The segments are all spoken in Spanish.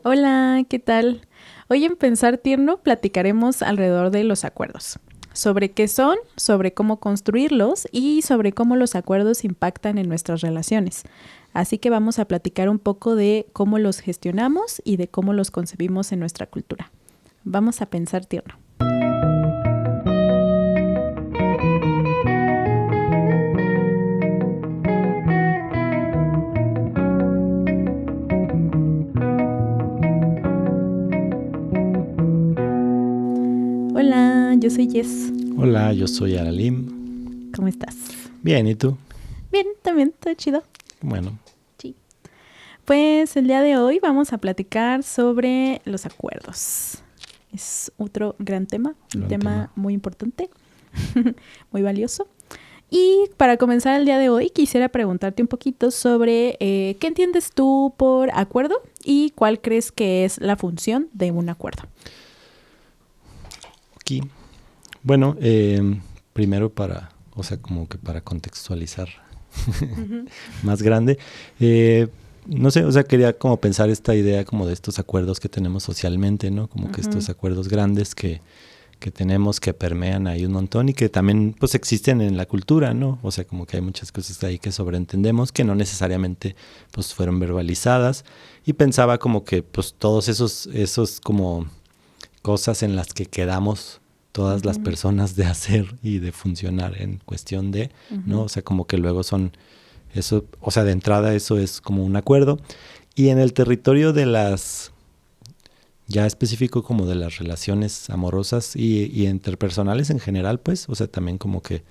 Hola, ¿qué tal? Hoy en Pensar Tierno platicaremos alrededor de los acuerdos, sobre qué son, sobre cómo construirlos y sobre cómo los acuerdos impactan en nuestras relaciones. Así que vamos a platicar un poco de cómo los gestionamos y de cómo los concebimos en nuestra cultura. Vamos a Pensar Tierno. Hola, yo soy Jess. Hola, yo soy Aralim. ¿Cómo estás? Bien, ¿y tú? Bien, también, todo chido. Bueno. Sí. Pues el día de hoy vamos a platicar sobre los acuerdos. Es otro gran tema, un tema muy importante, muy valioso. Y para comenzar el día de hoy quisiera preguntarte un poquito sobre qué entiendes tú por acuerdo y cuál crees que es la función de un acuerdo. Aquí. Bueno, primero como que para contextualizar más grande, no sé, quería como pensar esta idea como de estos acuerdos que tenemos socialmente, ¿no? Como que estos acuerdos grandes que tenemos que permean ahí un montón y que también pues existen en la cultura, ¿no? O sea, como que hay muchas cosas ahí que sobreentendemos que no necesariamente pues fueron verbalizadas y pensaba como que pues todos esos como cosas en las que quedamos todas las personas de hacer y de funcionar en cuestión de, ¿no? O sea, como que luego son eso, o sea, de entrada eso es como un acuerdo. Y en el territorio de las, ya específico como de las relaciones amorosas y interpersonales en general, pues, o sea, también como que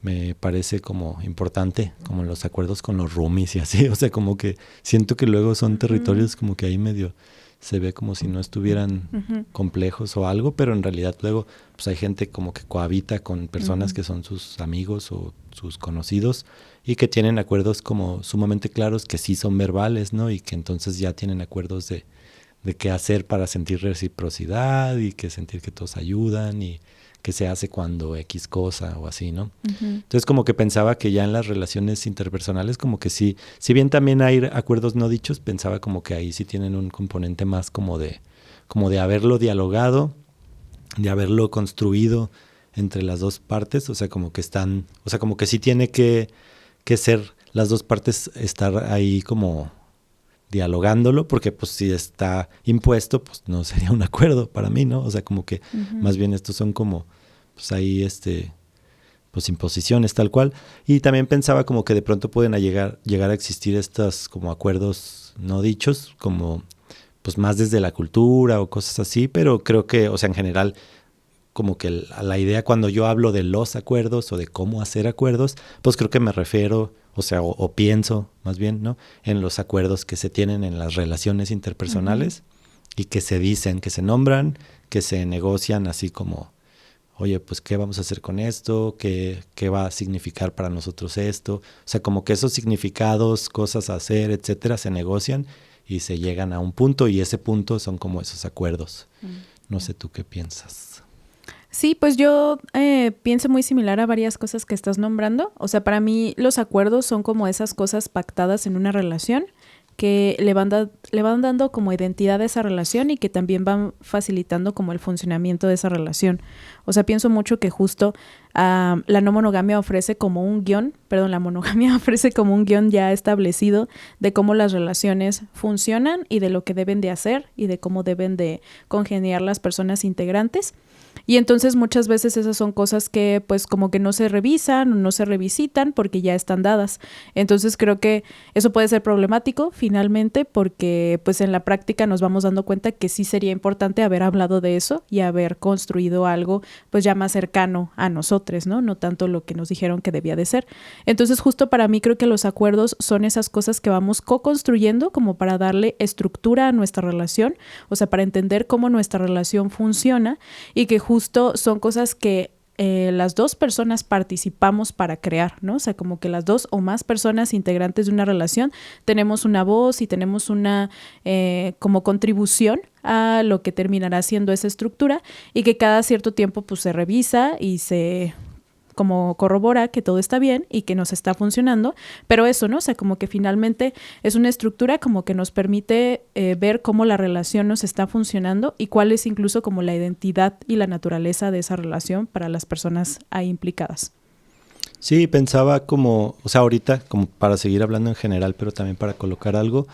me parece como importante, como los acuerdos con los roomies y así, o sea, como que siento que luego son territorios como que ahí medio se ve como si no estuvieran complejos o algo, pero en realidad luego pues hay gente como que cohabita con personas que son sus amigos o sus conocidos y que tienen acuerdos como sumamente claros que sí son verbales, ¿no? Y que entonces ya tienen acuerdos de qué hacer para sentir reciprocidad y que sentir que todos ayudan y que se hace cuando X cosa o así, ¿no? Entonces como que pensaba que ya en las relaciones interpersonales como que sí, si bien también hay acuerdos no dichos, pensaba como que ahí sí tienen un componente más como de haberlo dialogado, de haberlo construido entre las dos partes, o sea, como que están, o sea, como que sí tiene que ser las dos partes estar ahí como dialogándolo, porque pues si está impuesto, pues no sería un acuerdo para mí, ¿no? O sea, como que más bien estos son como, pues ahí pues imposiciones tal cual. Y también pensaba como que de pronto pueden llegar a existir estos como acuerdos no dichos, como pues más desde la cultura o cosas así, pero creo que, o sea, en general, como que la idea cuando yo hablo de los acuerdos o de cómo hacer acuerdos, pues creo que me refiero, o sea, o pienso más bien, ¿no? En los acuerdos que se tienen en las relaciones interpersonales y que se dicen, que se nombran, que se negocian así como, oye, pues ¿qué vamos a hacer con esto? ¿Qué va a significar para nosotros esto? O sea, como que esos significados, cosas a hacer, etcétera, se negocian y se llegan a un punto y ese punto son como esos acuerdos. No sé tú qué piensas. Sí, pues yo pienso muy similar a varias cosas que estás nombrando. O sea, para mí los acuerdos son como esas cosas pactadas en una relación que le van dando como identidad a esa relación y que también van facilitando como el funcionamiento de esa relación. O sea, pienso mucho que justo la no monogamia ofrece como un guión, la monogamia ofrece como un guión ya establecido de cómo las relaciones funcionan y de lo que deben de hacer y de cómo deben de congeniar las personas integrantes. Y entonces muchas veces esas son cosas que pues como que no se revisan o no se revisitan porque ya están dadas. Entonces creo que eso puede ser problemático finalmente porque pues en la práctica nos vamos dando cuenta que sí sería importante haber hablado de eso y haber construido algo pues ya más cercano a nosotros, ¿no? No tanto lo que nos dijeron que debía de ser. Entonces justo para mí creo que los acuerdos son esas cosas que vamos co-construyendo como para darle estructura a nuestra relación, o sea, para entender cómo nuestra relación funciona y que justo son cosas que las dos personas participamos para crear, ¿no? O sea, como que las dos o más personas integrantes de una relación tenemos una voz y tenemos una como contribución a lo que terminará siendo esa estructura y que cada cierto tiempo pues se revisa y se como corrobora que todo está bien y que nos está funcionando, pero eso, ¿no? O sea, como que finalmente es una estructura como que nos permite ver cómo la relación nos está funcionando y cuál es incluso como la identidad y la naturaleza de esa relación para las personas ahí implicadas. Sí, pensaba como, o sea, ahorita, como para seguir hablando en general, pero también para colocar algo,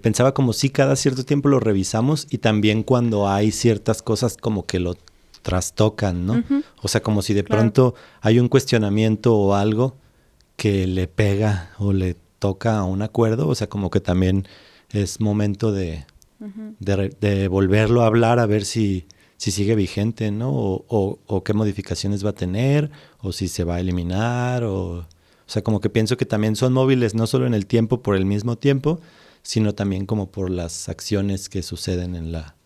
pensaba como si cada cierto tiempo lo revisamos y también cuando hay ciertas cosas como que lo trastocan, ¿no? Uh-huh. O sea, como si de pronto hay un cuestionamiento o algo que le pega o le toca a un acuerdo, o sea, como que también es momento de volverlo a hablar a ver si sigue vigente, ¿no? O qué modificaciones va a tener, o si se va a eliminar, o sea, como que pienso que también son móviles no solo en el tiempo por el mismo tiempo, sino también como por las acciones que suceden en la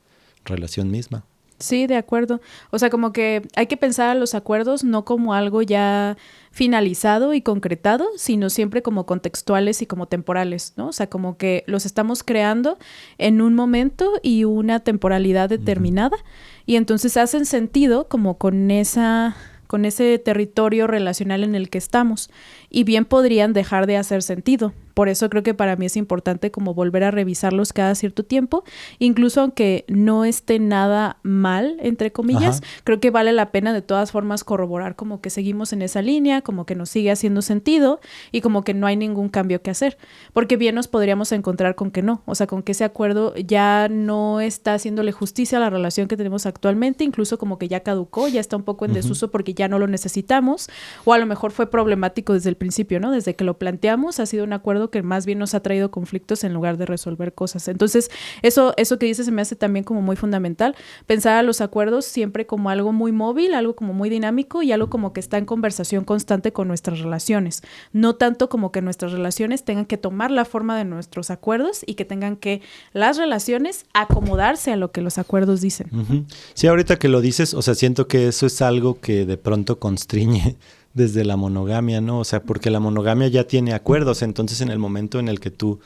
relación misma. Sí, de acuerdo. O sea, como que hay que pensar a los acuerdos no como algo ya finalizado y concretado, sino siempre como contextuales y como temporales, ¿no? O sea, como que los estamos creando en un momento y una temporalidad determinada, y entonces hacen sentido como con ese territorio relacional en el que estamos, y bien podrían dejar de hacer sentido. Por eso creo que para mí es importante como volver a revisarlos cada cierto tiempo, incluso aunque no esté nada mal, entre comillas. Ajá. Creo que vale la pena de todas formas corroborar como que seguimos en esa línea, como que nos sigue haciendo sentido y como que no hay ningún cambio que hacer, porque bien nos podríamos encontrar con que no, o sea, con que ese acuerdo ya no está haciéndole justicia a la relación que tenemos actualmente, incluso como que ya caducó, ya está un poco en desuso porque ya no lo necesitamos, o a lo mejor fue problemático desde el principio, ¿no? Desde que lo planteamos ha sido un acuerdo que más bien nos ha traído conflictos en lugar de resolver cosas. Entonces, eso que dices se me hace también como muy fundamental, pensar a los acuerdos siempre como algo muy móvil, algo como muy dinámico y algo como que está en conversación constante con nuestras relaciones. No tanto como que nuestras relaciones tengan que tomar la forma de nuestros acuerdos y que tengan que las relaciones acomodarse a lo que los acuerdos dicen. Uh-huh. Sí, ahorita que lo dices, o sea, siento que eso es algo que de pronto constriñe desde la monogamia, ¿no? O sea, porque la monogamia ya tiene acuerdos, entonces en el momento en el que tú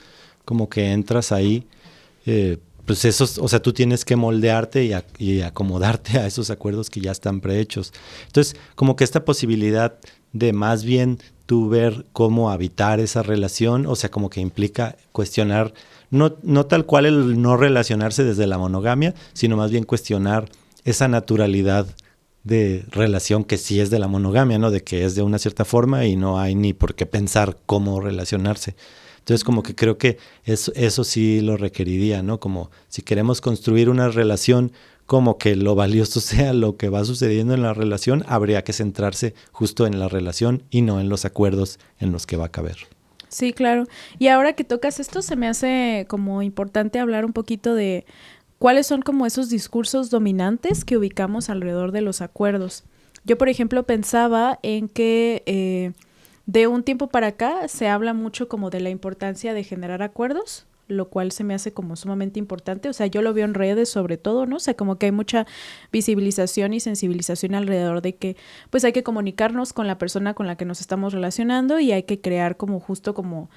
como que entras ahí, pues esos, o sea, tú tienes que moldearte y acomodarte a esos acuerdos que ya están prehechos. Entonces, como que esta posibilidad de más bien tú ver cómo habitar esa relación, o sea, como que implica cuestionar, no tal cual el no relacionarse desde la monogamia, sino más bien cuestionar esa naturalidad de relación que sí es de la monogamia, ¿no? De que es de una cierta forma y no hay ni por qué pensar cómo relacionarse. Entonces, como que creo que eso sí lo requeriría, ¿no? Como si queremos construir una relación, como que lo valioso sea lo que va sucediendo en la relación, habría que centrarse justo en la relación y no en los acuerdos en los que va a caber. Sí, claro. Y ahora que tocas esto, se me hace como importante hablar un poquito de ¿cuáles son como esos discursos dominantes que ubicamos alrededor de los acuerdos? Yo, por ejemplo, pensaba en que de un tiempo para acá se habla mucho como de la importancia de generar acuerdos, lo cual se me hace como sumamente importante. O sea, yo lo veo en redes sobre todo, ¿no? O sea, como que hay mucha visibilización y sensibilización alrededor de que pues hay que comunicarnos con la persona con la que nos estamos relacionando y hay que crear como justo como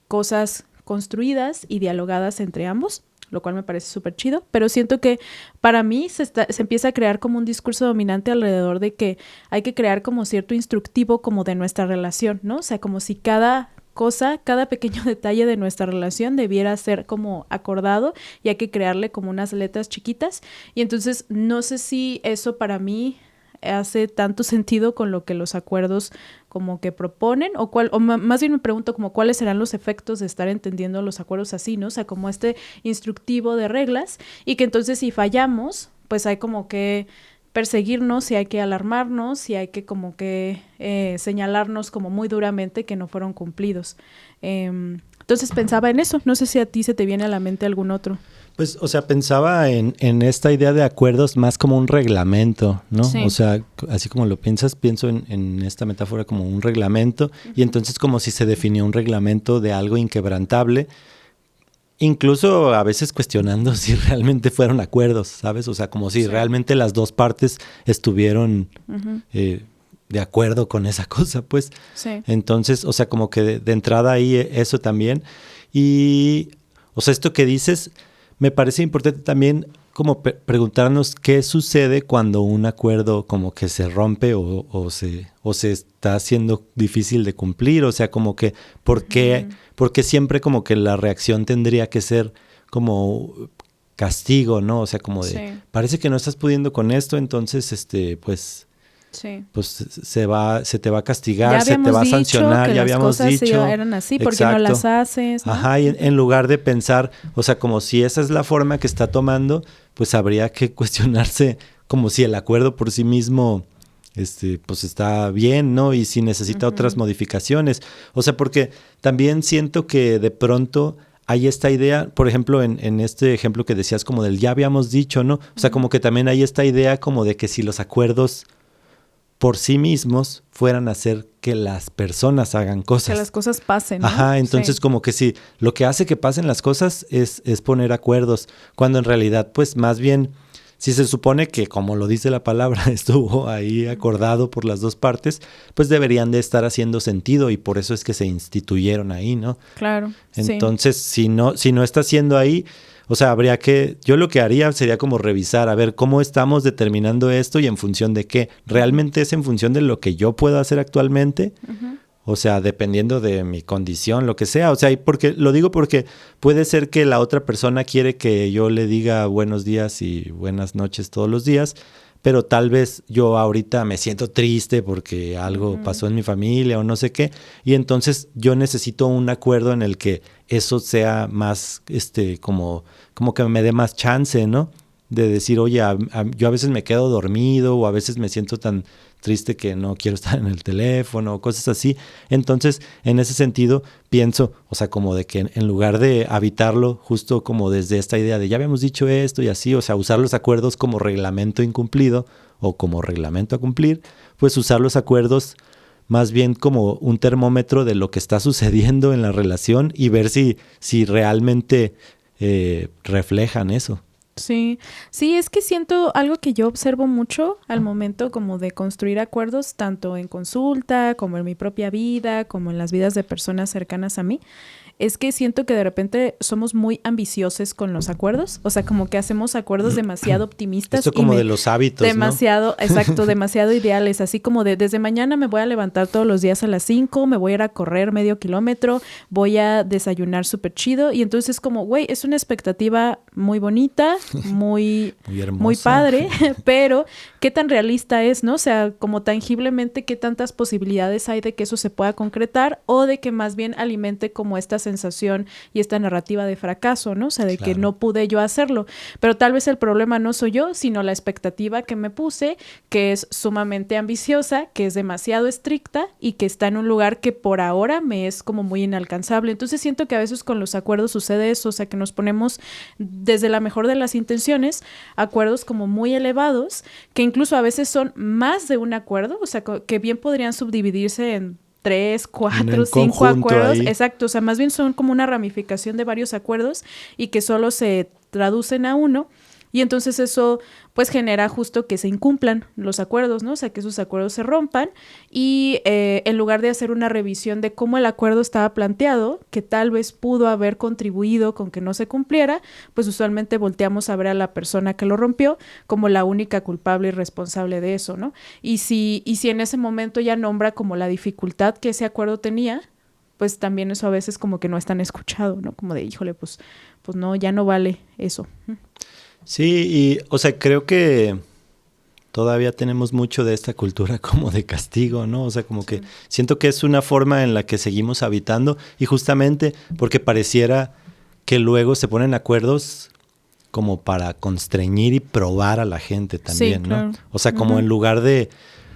cosas construidas y dialogadas entre ambos, lo cual me parece súper chido, pero siento que para mí se empieza a crear como un discurso dominante alrededor de que hay que crear como cierto instructivo como de nuestra relación, ¿no? O sea, como si cada cosa, cada pequeño detalle de nuestra relación debiera ser como acordado y hay que crearle como unas letras chiquitas, y entonces no sé si eso para mí hace tanto sentido con lo que los acuerdos como que proponen, o más bien me pregunto como cuáles serán los efectos de estar entendiendo los acuerdos así, ¿no? O sea, como este instructivo de reglas, y que entonces si fallamos, pues hay como que perseguirnos y hay que alarmarnos y hay que como que señalarnos como muy duramente que no fueron cumplidos. Entonces pensaba en eso, no sé si a ti se te viene a la mente algún otro. Pues, o sea, pensaba en esta idea de acuerdos más como un reglamento, ¿no? Sí. O sea, así como lo piensas, pienso en esta metáfora como un reglamento, y entonces como si se definió un reglamento de algo inquebrantable, incluso a veces cuestionando si realmente fueron acuerdos, ¿sabes? O sea, como si realmente las dos partes estuvieron de acuerdo con esa cosa, pues. Sí. Entonces, o sea, como que de entrada ahí eso también. Y, o sea, esto que dices me parece importante también como preguntarnos qué sucede cuando un acuerdo como que se rompe o se está haciendo difícil de cumplir. O sea, como que porque siempre como que la reacción tendría que ser como castigo, ¿no? O sea, como de, parece que no estás pudiendo con esto, entonces, pues se te va a castigar, se te va a sancionar, ya habíamos dicho que las cosas eran así, ¿por qué no las haces? ¿No? Ajá, y en lugar de pensar, o sea, como si esa es la forma que está tomando, pues habría que cuestionarse como si el acuerdo por sí mismo, pues está bien, ¿no? Y si necesita otras modificaciones. O sea, porque también siento que de pronto hay esta idea, por ejemplo, en este ejemplo que decías como del ya habíamos dicho, ¿no? O sea, como que también hay esta idea como de que si los acuerdos por sí mismos fueran a hacer que las personas hagan cosas. Que las cosas pasen, ¿no? Ajá, entonces como que sí, lo que hace que pasen las cosas es poner acuerdos, cuando en realidad pues más bien, si se supone que como lo dice la palabra, estuvo ahí acordado por las dos partes, pues deberían de estar haciendo sentido y por eso es que se instituyeron ahí, ¿no? Claro. Entonces, si no está haciendo ahí, o sea, yo lo que haría sería como revisar, a ver cómo estamos determinando esto y en función de qué. ¿Realmente es en función de lo que yo puedo hacer actualmente? O sea, dependiendo de mi condición, lo que sea. O sea, lo digo porque puede ser que la otra persona quiere que yo le diga buenos días y buenas noches todos los días, pero tal vez yo ahorita me siento triste porque algo pasó en mi familia o no sé qué, y entonces yo necesito un acuerdo en el que eso sea más, como que me dé más chance, ¿no? De decir, oye, yo a veces me quedo dormido o a veces me siento tan triste que no quiero estar en el teléfono o cosas así. Entonces, en ese sentido, pienso, o sea, como de que en lugar de habitarlo justo como desde esta idea de ya habíamos dicho esto y así, o sea, usar los acuerdos como reglamento incumplido o como reglamento a cumplir, pues usar los acuerdos más bien como un termómetro de lo que está sucediendo en la relación y ver si realmente reflejan eso. Sí, es que siento algo que yo observo mucho al momento como de construir acuerdos, tanto en consulta, como en mi propia vida, como en las vidas de personas cercanas a mí, es que siento que de repente somos muy ambiciosos con los acuerdos, o sea, como que hacemos acuerdos demasiado optimistas. Esto como de los hábitos, demasiado, ¿no? Exacto, demasiado ideales, así como de desde mañana me voy a levantar todos los días a las 5, me voy a ir a correr medio kilómetro, voy a desayunar súper chido, y entonces como, güey, es una expectativa muy bonita, muy hermosa, muy padre, pero ¿qué tan realista es, no? O sea, como tangiblemente, ¿qué tantas posibilidades hay de que eso se pueda concretar o de que más bien alimente como estas sensación y esta narrativa de fracaso, ¿no? O sea, de que no pude yo hacerlo. Pero tal vez el problema no soy yo, sino la expectativa que me puse, que es sumamente ambiciosa, que es demasiado estricta y que está en un lugar que por ahora me es como muy inalcanzable. Entonces siento que a veces con los acuerdos sucede eso, o sea, que nos ponemos desde la mejor de las intenciones acuerdos como muy elevados, que incluso a veces son más de un acuerdo, o sea, que bien podrían subdividirse en 3, 4, 5 acuerdos. Ahí. Exacto, o sea, más bien son como una ramificación de varios acuerdos y que solo se traducen a uno. Y entonces eso pues genera justo que se incumplan los acuerdos, ¿no? O sea, que esos acuerdos se rompan y en lugar de hacer una revisión de cómo el acuerdo estaba planteado, que tal vez pudo haber contribuido con que no se cumpliera, pues usualmente volteamos a ver a la persona que lo rompió como la única culpable y responsable de eso, ¿no? Y si en ese momento ya nombra como la dificultad que ese acuerdo tenía, pues también eso a veces como que no es tan escuchado, ¿no? Como de, híjole, pues no, ya no vale eso. Sí, y o sea, creo que todavía tenemos mucho de esta cultura como de castigo, ¿no? O sea, como que siento que es una forma en la que seguimos habitando y justamente porque pareciera que luego se ponen acuerdos como para constreñir y probar a la gente también, sí, claro, ¿no? O sea, como en lugar de,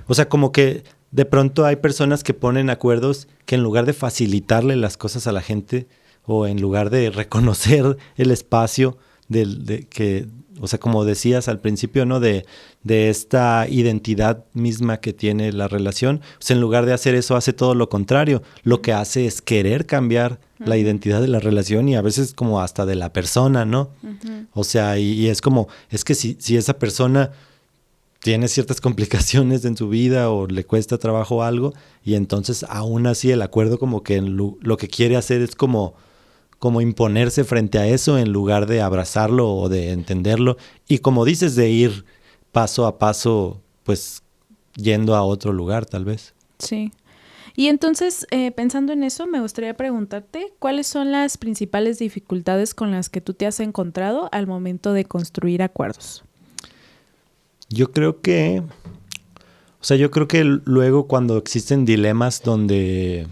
o sea, como que de pronto hay personas que ponen acuerdos que en lugar de facilitarle las cosas a la gente o en lugar de reconocer el espacio de que, o sea, como decías al principio, ¿no? De esta identidad misma que tiene la relación, pues en lugar de hacer eso hace todo lo contrario. Lo que hace es querer cambiar la identidad de la relación y a veces como hasta de la persona, ¿no? O sea, y es como, es que si esa persona tiene ciertas complicaciones en su vida o le cuesta trabajo algo y entonces aún así el acuerdo como que lo que quiere hacer es como como imponerse frente a eso en lugar de abrazarlo o de entenderlo. Y como dices, de ir paso a paso, pues yendo a otro lugar tal vez. Sí. Y entonces, pensando en eso, me gustaría preguntarte, ¿cuáles son las principales dificultades con las que tú te has encontrado al momento de construir acuerdos? Yo creo que luego cuando existen dilemas donde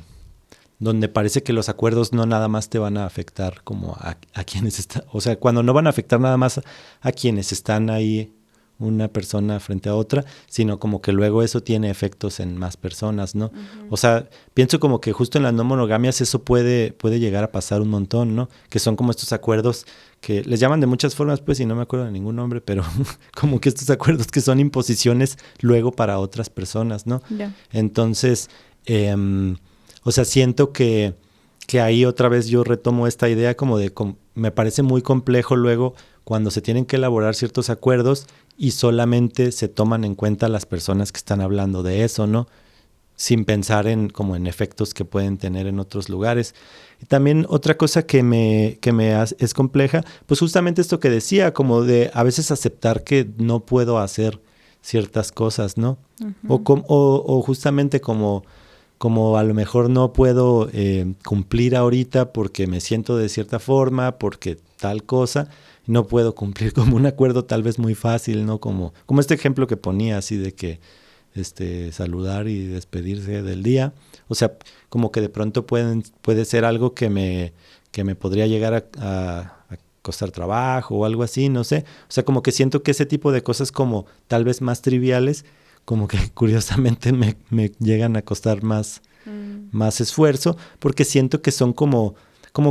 parece que los acuerdos no nada más te van a afectar como a quienes están, o sea, cuando no van a afectar nada más a quienes están ahí, una persona frente a otra, sino como que luego eso tiene efectos en más personas, ¿no? Uh-huh. O sea, pienso como que justo en las no monogamias eso puede llegar a pasar un montón, ¿no? Que son como estos acuerdos que les llaman de muchas formas, pues, y no me acuerdo de ningún nombre, pero como que estos acuerdos que son imposiciones luego para otras personas, ¿no? Yeah. Entonces, o sea, siento que ahí otra vez yo retomo esta idea como de, me parece muy complejo luego cuando se tienen que elaborar ciertos acuerdos y solamente se toman en cuenta las personas que están hablando de eso, ¿no? Sin pensar en efectos que pueden tener en otros lugares. Y también otra cosa que es compleja, pues justamente esto que decía, como de a veces aceptar que no puedo hacer ciertas cosas, ¿no? Uh-huh. O justamente como a lo mejor no puedo cumplir ahorita porque me siento de cierta forma, porque tal cosa, no puedo cumplir como un acuerdo tal vez muy fácil, ¿no? Como este ejemplo que ponía así de que saludar y despedirse del día. O sea, como que de pronto puede ser algo que me podría llegar a costar trabajo o algo así, no sé. O sea, como que siento que ese tipo de cosas como tal vez más triviales, como que curiosamente me llegan a costar más esfuerzo, porque siento que son como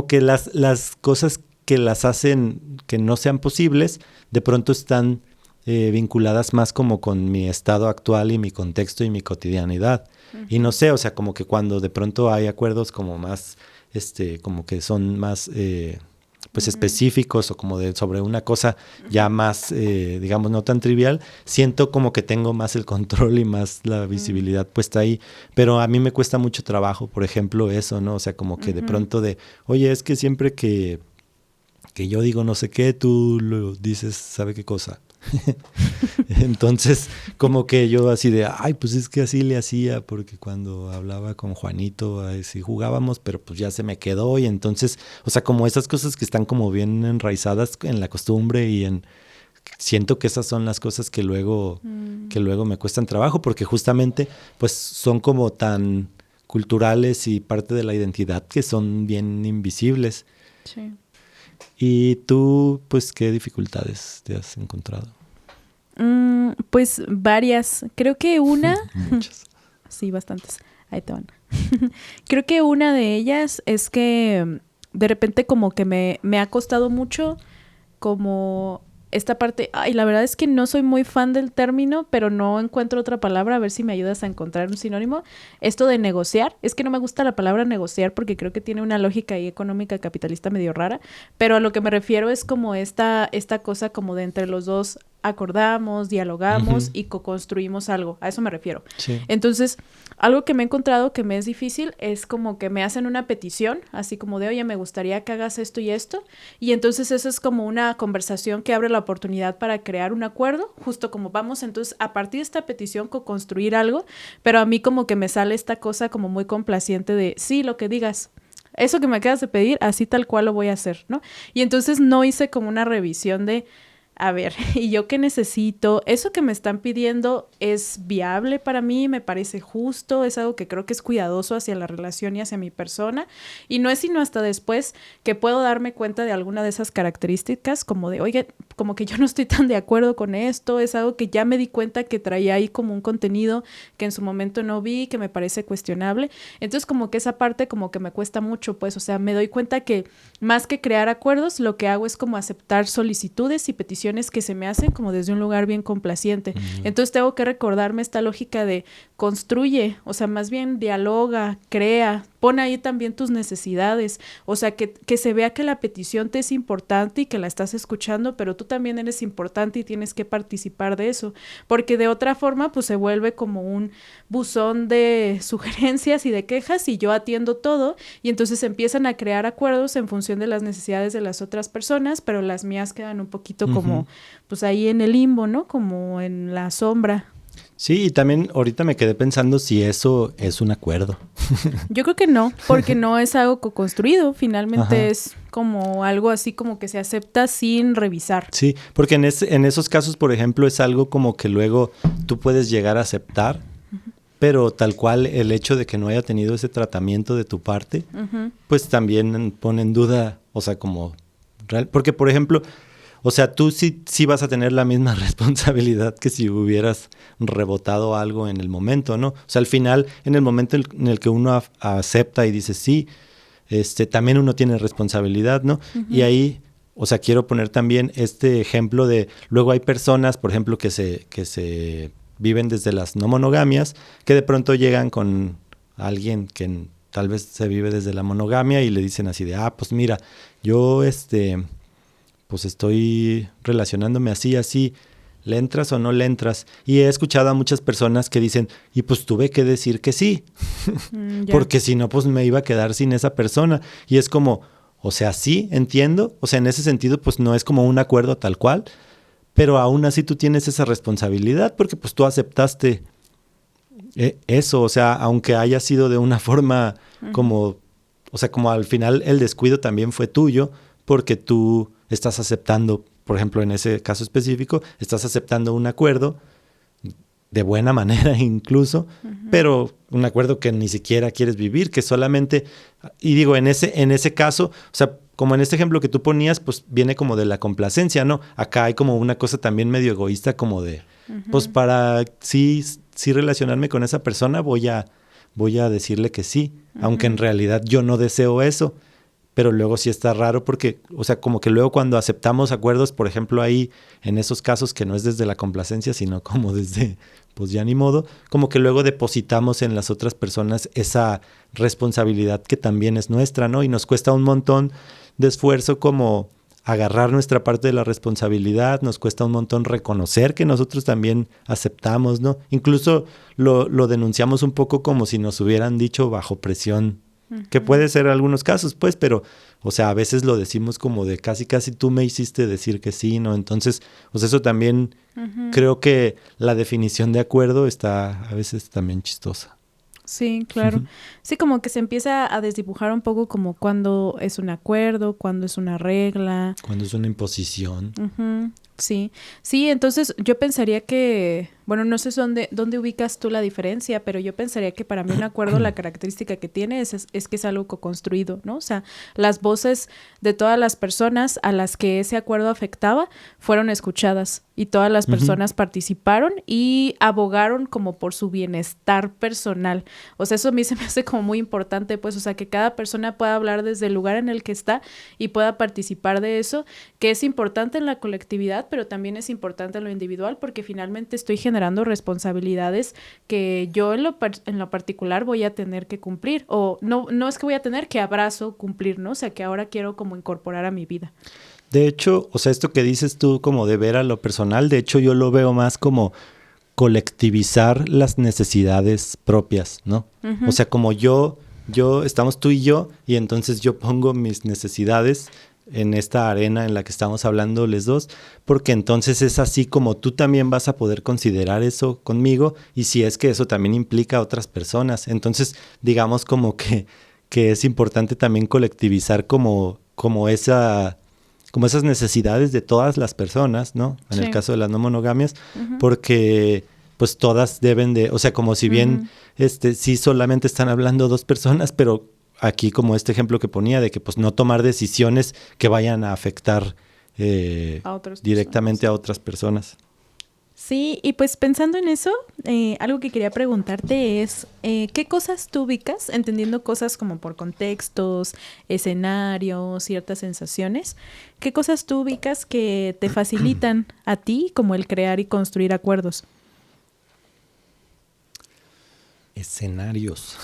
que las cosas que las hacen que no sean posibles, de pronto están vinculadas más como con mi estado actual y mi contexto y mi cotidianidad. Uh-huh. Y no sé, o sea, como que cuando de pronto hay acuerdos como más, como que son más pues uh-huh. específicos o como sobre una cosa uh-huh. ya más, digamos, no tan trivial, siento como que tengo más el control y más la visibilidad uh-huh. puesta ahí, pero a mí me cuesta mucho trabajo, por ejemplo, eso, ¿no? O sea, como que uh-huh. de pronto oye, es que siempre que yo digo no sé qué, tú lo dices, ¿sabe qué cosa? Entonces, como que yo así de, ay, pues es que así le hacía, porque cuando hablaba con Juanito, así jugábamos, pero pues ya se me quedó, y entonces, o sea, como esas cosas que están como bien enraizadas en la costumbre siento que esas son las cosas que luego me cuestan trabajo, porque justamente, pues son como tan culturales y parte de la identidad que son bien invisibles. Sí. ¿Y tú, pues, qué dificultades te has encontrado? Pues varias. Creo que una... Muchas. Sí, bastantes. Ahí te van. Creo que una de ellas es que de repente como que me ha costado mucho como esta parte... Ay, la verdad es que no soy muy fan del término, pero no encuentro otra palabra. A ver si me ayudas a encontrar un sinónimo. Esto de negociar. Es que no me gusta la palabra negociar porque creo que tiene una lógica ahí económica capitalista medio rara. Pero a lo que me refiero es como esta cosa como de entre los dos acordamos, dialogamos uh-huh. y co-construimos algo. A eso me refiero. Sí. Entonces, algo que me he encontrado que me es difícil es como que me hacen una petición, así como de, oye, me gustaría que hagas esto y esto. Y entonces eso es como una conversación que abre la oportunidad para crear un acuerdo, justo como vamos entonces a partir de esta petición co-construir algo, pero a mí como que me sale esta cosa como muy complaciente de, sí, lo que digas. Eso que me acabas de pedir, así tal cual lo voy a hacer, ¿no? Y entonces no hice como una revisión de, a ver, ¿y yo qué necesito? ¿Eso que me están pidiendo es viable para mí? ¿Me parece justo? ¿Es algo que creo que es cuidadoso hacia la relación y hacia mi persona? Y no es sino hasta después que puedo darme cuenta de alguna de esas características, como de, oye, como que yo no estoy tan de acuerdo con esto, es algo que ya me di cuenta que traía ahí como un contenido que en su momento no vi, que me parece cuestionable. Entonces como que esa parte como que me cuesta mucho, pues, o sea, me doy cuenta que más que crear acuerdos, lo que hago es como aceptar solicitudes y peticiones que se me hacen como desde un lugar bien complaciente. Uh-huh. Entonces tengo que recordarme esta lógica de construye, o sea, más bien dialoga, crea, pon ahí también tus necesidades, o sea, que se vea que la petición te es importante y que la estás escuchando, pero tú también eres importante y tienes que participar de eso, porque de otra forma, pues se vuelve como un buzón de sugerencias y de quejas y yo atiendo todo y entonces empiezan a crear acuerdos en función de las necesidades de las otras personas, pero las mías quedan un poquito como, pues ahí en el limbo, ¿no? Como en la sombra. Sí, y también ahorita me quedé pensando si eso es un acuerdo. Yo creo que no, porque no es algo co-construido, finalmente es como algo así como que se acepta sin revisar. Sí, porque en esos casos, por ejemplo, es algo como que luego tú puedes llegar a aceptar, pero tal cual el hecho de que no haya tenido ese tratamiento de tu parte, pues también pone en duda, o sea, como real, porque por ejemplo, o sea, tú sí vas a tener la misma responsabilidad que si hubieras rebotado algo en el momento, ¿no? O sea, al final, en el momento en el que uno acepta y dice sí, también uno tiene responsabilidad, ¿no? Y ahí, o sea, quiero poner también este ejemplo de, luego hay personas, por ejemplo, que se viven desde las no monogamias, que de pronto llegan con alguien que tal vez se vive desde la monogamia y le dicen así de, pues mira, yo pues estoy relacionándome así, ¿le entras o no le entras? Y he escuchado a muchas personas que dicen, y pues tuve que decir que sí, porque si no, pues me iba a quedar sin esa persona. Y es como, o sea, sí, entiendo, o sea, en ese sentido, pues no es como un acuerdo tal cual, pero aún así tú tienes esa responsabilidad porque pues tú aceptaste eso, o sea, aunque haya sido de una forma como, o sea, como al final el descuido también fue tuyo porque tú estás aceptando, por ejemplo, en ese caso específico, estás aceptando un acuerdo de buena manera incluso, pero un acuerdo que ni siquiera quieres vivir, que solamente, y digo, en ese caso, o sea, como en este ejemplo que tú ponías, pues viene como de la complacencia, ¿no? Acá hay como una cosa también medio egoísta, como de, pues para sí relacionarme con esa persona, voy a decirle que sí, aunque en realidad yo no deseo eso. Pero luego sí está raro porque, o sea, como que luego cuando aceptamos acuerdos, por ejemplo, ahí en esos casos que no es desde la complacencia, sino como desde, pues ya ni modo, como que luego depositamos en las otras personas esa responsabilidad que también es nuestra, ¿no? Y nos cuesta un montón de esfuerzo como agarrar nuestra parte de la responsabilidad, nos cuesta un montón reconocer que nosotros también aceptamos, ¿no? Incluso lo denunciamos un poco como si nos hubieran dicho bajo presión, que puede ser en algunos casos, pues, pero, o sea, a veces lo decimos como de casi tú me hiciste decir que sí, ¿no? Entonces, pues eso también creo que la definición de acuerdo está a veces también chistosa. Sí, claro. Sí, como que se empieza a desdibujar un poco como cuando es un acuerdo, cuando es una regla. Cuando es una imposición. Sí, sí, entonces yo pensaría que, bueno, no sé dónde ubicas tú la diferencia, pero yo pensaría que para mí un acuerdo, la característica que tiene es que es algo co-construido, ¿no? O sea, las voces de todas las personas a las que ese acuerdo afectaba fueron escuchadas y todas las personas participaron y abogaron como por su bienestar personal. O sea, eso a mí se me hace como muy importante, pues, o sea, que cada persona pueda hablar desde el lugar en el que está y pueda participar de eso, que es importante en la colectividad, pero también es importante en lo individual porque finalmente estoy generando responsabilidades que yo en lo particular voy a tener que cumplir, o no es que voy a tener, que abrazo cumplir, ¿no? O sea, que ahora quiero como incorporar a mi vida. De hecho, o sea, esto que dices tú como de ver a lo personal, de hecho yo lo veo más como colectivizar las necesidades propias, ¿no? O sea, como estamos tú y yo, y entonces yo pongo mis necesidades en esta arena en la que estamos hablando los dos, porque entonces es así como tú también vas a poder considerar eso conmigo, y si es que eso también implica a otras personas. Entonces, digamos como que es importante también colectivizar como esas necesidades de todas las personas, ¿no? En el caso de las no monogamias, porque pues todas deben de, o sea, como si bien sí solamente están hablando dos personas, pero aquí como este ejemplo que ponía de que pues no tomar decisiones que vayan a afectar directamente a otras personas. Sí, y pues pensando en eso, algo que quería preguntarte es, ¿qué cosas tú ubicas, entendiendo cosas como por contextos, escenarios, ciertas sensaciones? ¿Qué cosas tú ubicas que te facilitan a ti como el crear y construir acuerdos? Escenarios.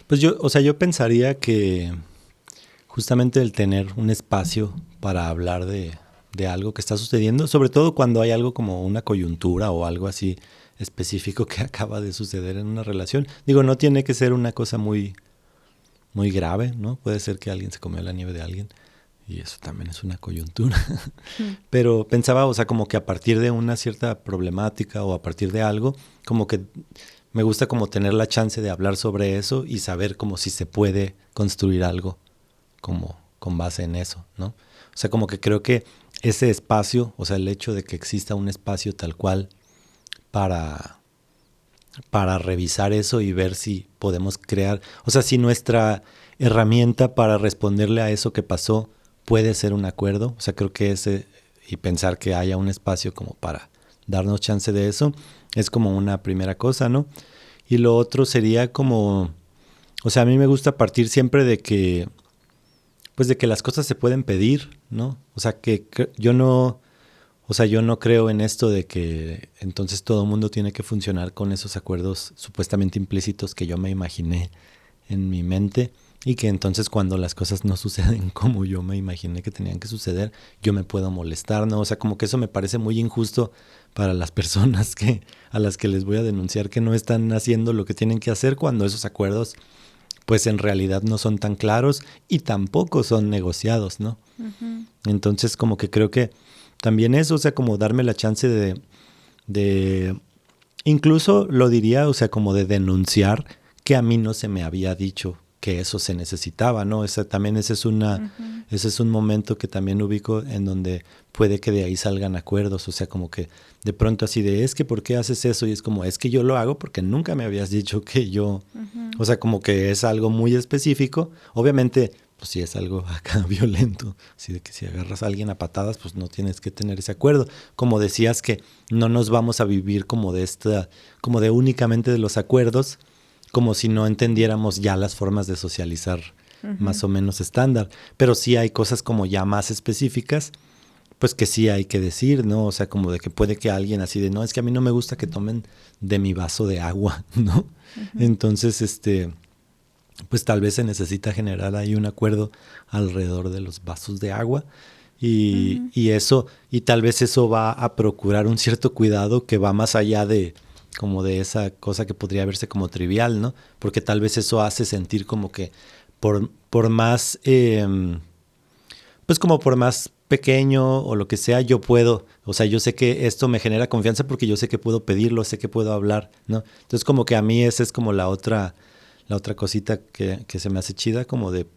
Pues yo pensaría que justamente el tener un espacio para hablar de algo que está sucediendo, sobre todo cuando hay algo como una coyuntura o algo así específico que acaba de suceder en una relación. Digo, no tiene que ser una cosa muy, muy grave, ¿no? Puede ser que alguien se comió la nieve de alguien y eso también es una coyuntura. Pero pensaba, o sea, como que a partir de una cierta problemática o a partir de algo, como que me gusta como tener la chance de hablar sobre eso y saber como si se puede construir algo como con base en eso, ¿no? O sea, como que creo que ese espacio, o sea, el hecho de que exista un espacio tal cual para revisar eso y ver si podemos crear, o sea, si nuestra herramienta para responderle a eso que pasó puede ser un acuerdo, o sea, creo que y pensar que haya un espacio como para darnos chance de eso, es como una primera cosa, ¿no? Y lo otro sería como, o sea, a mí me gusta partir siempre de que, pues de que las cosas se pueden pedir, ¿no? O sea, que yo no creo en esto de que entonces todo el mundo tiene que funcionar con esos acuerdos supuestamente implícitos que yo me imaginé en mi mente y que entonces cuando las cosas no suceden como yo me imaginé que tenían que suceder, yo me puedo molestar, ¿no? O sea, como que eso me parece muy injusto para las personas a las que les voy a denunciar que no están haciendo lo que tienen que hacer cuando esos acuerdos pues en realidad no son tan claros y tampoco son negociados, ¿no? Uh-huh. Entonces como que creo que también eso, o sea, como darme la chance de incluso lo diría, o sea, como de denunciar que a mí no se me había dicho que eso se necesitaba, ¿no? También ese es un momento que también ubico en donde puede que de ahí salgan acuerdos, o sea, como que de pronto así de, es que ¿por qué haces eso? Y es como, es que yo lo hago porque nunca me habías dicho que yo, o sea, como que es algo muy específico, obviamente, pues si es algo acá violento, así de que si agarras a alguien a patadas, pues no tienes que tener ese acuerdo, como decías que no nos vamos a vivir como de únicamente de los acuerdos, como si no entendiéramos ya las formas de socializar más o menos estándar. Pero sí hay cosas como ya más específicas, pues que sí hay que decir, ¿no? O sea, como de que puede que alguien así de, no, es que a mí no me gusta que tomen de mi vaso de agua, ¿no? Entonces, pues tal vez se necesita generar ahí un acuerdo alrededor de los vasos de agua y eso, y tal vez eso va a procurar un cierto cuidado que va más allá de como de esa cosa que podría verse como trivial, ¿no? Porque tal vez eso hace sentir como que por más, pues como por más pequeño o lo que sea, yo puedo, o sea, yo sé que esto me genera confianza porque yo sé que puedo pedirlo, sé que puedo hablar, ¿no? Entonces como que a mí esa es como la otra cosita que se me hace chida, como de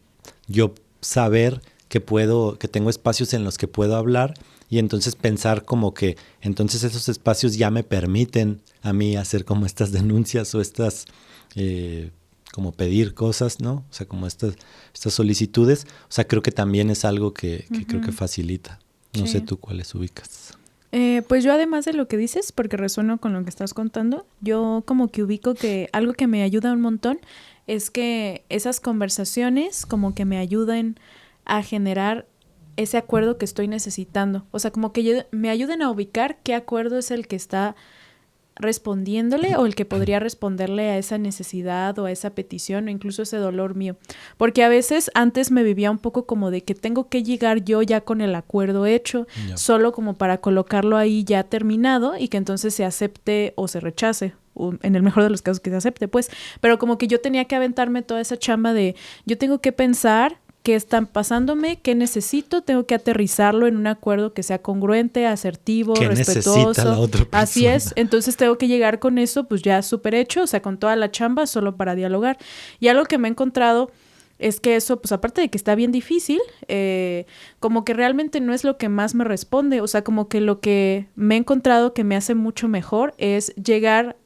yo saber que tengo espacios en los que puedo hablar y entonces pensar como que entonces esos espacios ya me permiten a mí hacer como estas denuncias o estas como pedir cosas, ¿no? O sea, como estas solicitudes. O sea, creo que también es algo que creo que facilita. No sé tú cuáles ubicas. Pues yo además de lo que dices, porque resueno con lo que estás contando, yo como que ubico que algo que me ayuda un montón es que esas conversaciones como que me ayuden a generar ese acuerdo que estoy necesitando. O sea, como que me ayuden a ubicar qué acuerdo es el que está respondiéndole o el que podría responderle a esa necesidad o a esa petición o incluso ese dolor mío. Porque a veces antes me vivía un poco como de que tengo que llegar yo ya con el acuerdo hecho, solo como para colocarlo ahí ya terminado y que entonces se acepte o se rechace. En el mejor de los casos que se acepte, pues. Pero como que yo tenía que aventarme toda esa chamba de yo tengo que pensar qué están pasándome, qué necesito, tengo que aterrizarlo en un acuerdo que sea congruente, asertivo, respetuoso. Necesita la otra persona. Así es, entonces tengo que llegar con eso pues ya súper hecho, o sea, con toda la chamba solo para dialogar. Y algo que me he encontrado es que eso, pues aparte de que está bien difícil, como que realmente no es lo que más me responde, o sea, como que lo que me he encontrado que me hace mucho mejor es llegar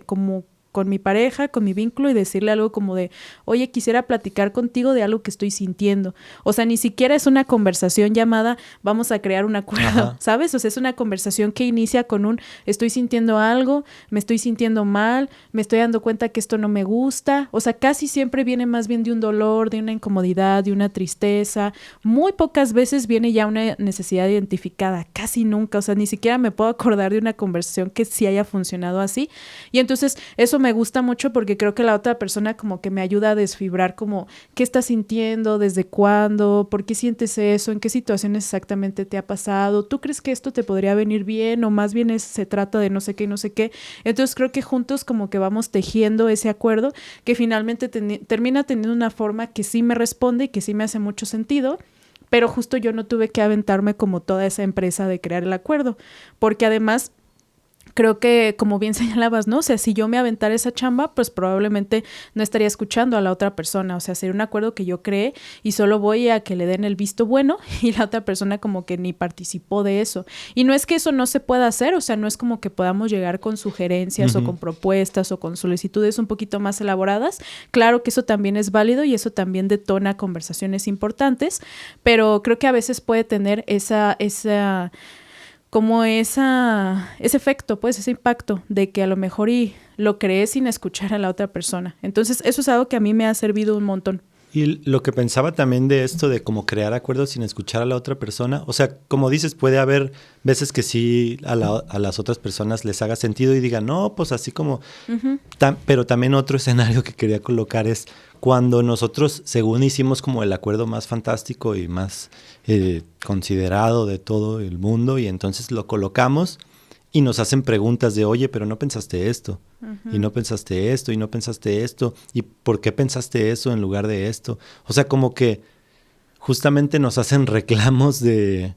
como con mi pareja, con mi vínculo y decirle algo como de, oye, quisiera platicar contigo de algo que estoy sintiendo. O sea, ni siquiera es una conversación llamada, vamos a crear un acuerdo, ¿sabes? O sea, es una conversación que inicia con un, estoy sintiendo algo, me estoy sintiendo mal, me estoy dando cuenta que esto no me gusta. O sea, casi siempre viene más bien de un dolor, de una incomodidad, de una tristeza. Muy pocas veces viene ya una necesidad identificada, casi nunca. O sea, ni siquiera me puedo acordar de una conversación que sí haya funcionado así. Y entonces eso me gusta mucho porque creo que la otra persona como que me ayuda a desfibrar como qué estás sintiendo, desde cuándo, por qué sientes eso, en qué situaciones exactamente te ha pasado, tú crees que esto te podría venir bien o más bien se trata de no sé qué y no sé qué. Entonces creo que juntos como que vamos tejiendo ese acuerdo que finalmente termina teniendo una forma que sí me responde y que sí me hace mucho sentido. Pero justo yo no tuve que aventarme como toda esa empresa de crear el acuerdo, porque además creo que, como bien señalabas, ¿no? O sea, si yo me aventara esa chamba, pues probablemente no estaría escuchando a la otra persona. O sea, sería un acuerdo que yo creé y solo voy a que le den el visto bueno y la otra persona como que ni participó de eso. Y no es que eso no se pueda hacer, o sea, no es como que podamos llegar con sugerencias o con propuestas o con solicitudes un poquito más elaboradas. Claro que eso también es válido y eso también detona conversaciones importantes, pero creo que a veces puede tener como ese efecto, pues ese impacto de que a lo mejor y lo creé sin escuchar a la otra persona. Entonces eso es algo que a mí me ha servido un montón. Y lo que pensaba también de esto de como crear acuerdos sin escuchar a la otra persona, o sea, como dices, puede haber veces que sí a las otras personas les haga sentido y digan, no, pues así como... pero también otro escenario que quería colocar es cuando nosotros, según hicimos como el acuerdo más fantástico y más considerado de todo el mundo, y entonces lo colocamos y nos hacen preguntas de, oye, pero no pensaste esto, y no pensaste esto, y no pensaste esto, y ¿por qué pensaste eso en lugar de esto? O sea, como que justamente nos hacen reclamos de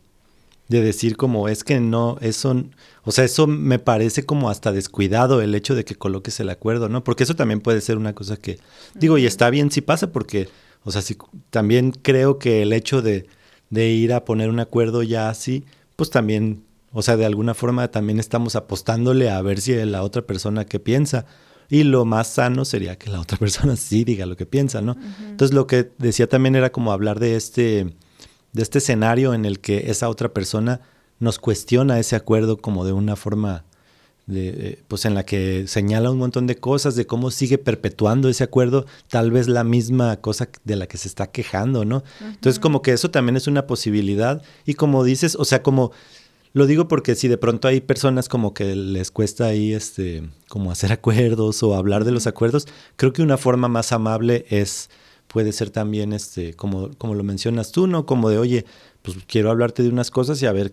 decir como, es que no, eso, o sea, eso me parece como hasta descuidado el hecho de que coloques el acuerdo, ¿no? Porque eso también puede ser una cosa que, digo, y está bien si pasa porque, o sea, si, también creo que el hecho de ir a poner un acuerdo ya así, pues también... O sea, de alguna forma también estamos apostándole a ver si la otra persona qué piensa. Y lo más sano sería que la otra persona sí diga lo que piensa, ¿no? Entonces lo que decía también era como hablar de este escenario en el que esa otra persona nos cuestiona ese acuerdo como de una forma pues en la que señala un montón de cosas, de cómo sigue perpetuando ese acuerdo, tal vez la misma cosa de la que se está quejando, ¿no? Entonces como que eso también es una posibilidad. Y como dices, o sea, como... Lo digo porque si de pronto hay personas como que les cuesta ahí como hacer acuerdos o hablar de los acuerdos, creo que una forma más amable puede ser también como lo mencionas tú, ¿no? Como de, oye, pues quiero hablarte de unas cosas y a ver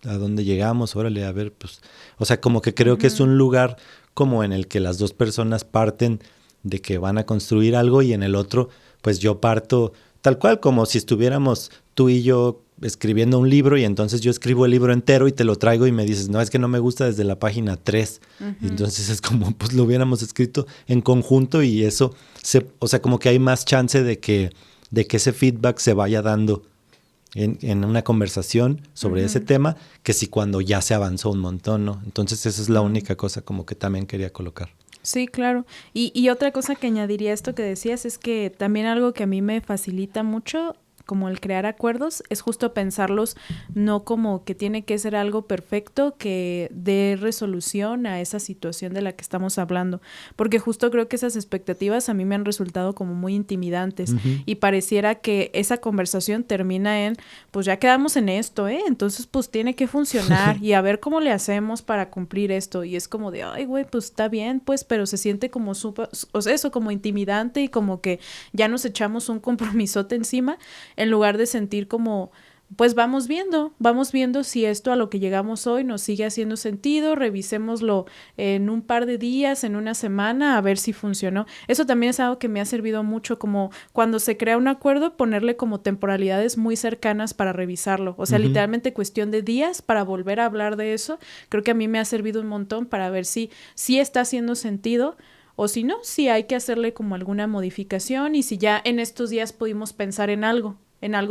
a dónde llegamos, órale, a ver, pues, o sea, como que creo que es un lugar como en el que las dos personas parten de que van a construir algo y en el otro, pues yo parto tal cual como si estuviéramos tú y yo escribiendo un libro y entonces yo escribo el libro entero y te lo traigo y me dices, no, es que no me gusta desde la página 3. Y entonces es como, pues lo hubiéramos escrito en conjunto y eso, o sea, como que hay más chance de que ese feedback se vaya dando en una conversación sobre ese tema que si cuando ya se avanzó un montón, ¿no? Entonces esa es la única cosa como que también quería colocar. Sí, claro. Y otra cosa que añadiría a esto que decías es que también algo que a mí me facilita mucho como el crear acuerdos, es justo pensarlos no como que tiene que ser algo perfecto que dé resolución a esa situación de la que estamos hablando, porque justo creo que esas expectativas a mí me han resultado como muy intimidantes y pareciera que esa conversación termina en, pues ya quedamos en esto, entonces pues tiene que funcionar y a ver cómo le hacemos para cumplir esto, y es como de, ay güey, pues está bien, pues, pero se siente como súper, o sea, eso como intimidante y como que ya nos echamos un compromisote encima, en lugar de sentir como, pues vamos viendo si esto a lo que llegamos hoy nos sigue haciendo sentido, revisémoslo en un par de días, en una semana, a ver si funcionó. Eso también es algo que me ha servido mucho, como cuando se crea un acuerdo, ponerle como temporalidades muy cercanas para revisarlo. O sea, literalmente cuestión de días para volver a hablar de eso. Creo que a mí me ha servido un montón para ver si está haciendo sentido. O si no, si hay que hacerle como alguna modificación y si ya en estos días pudimos pensar en algo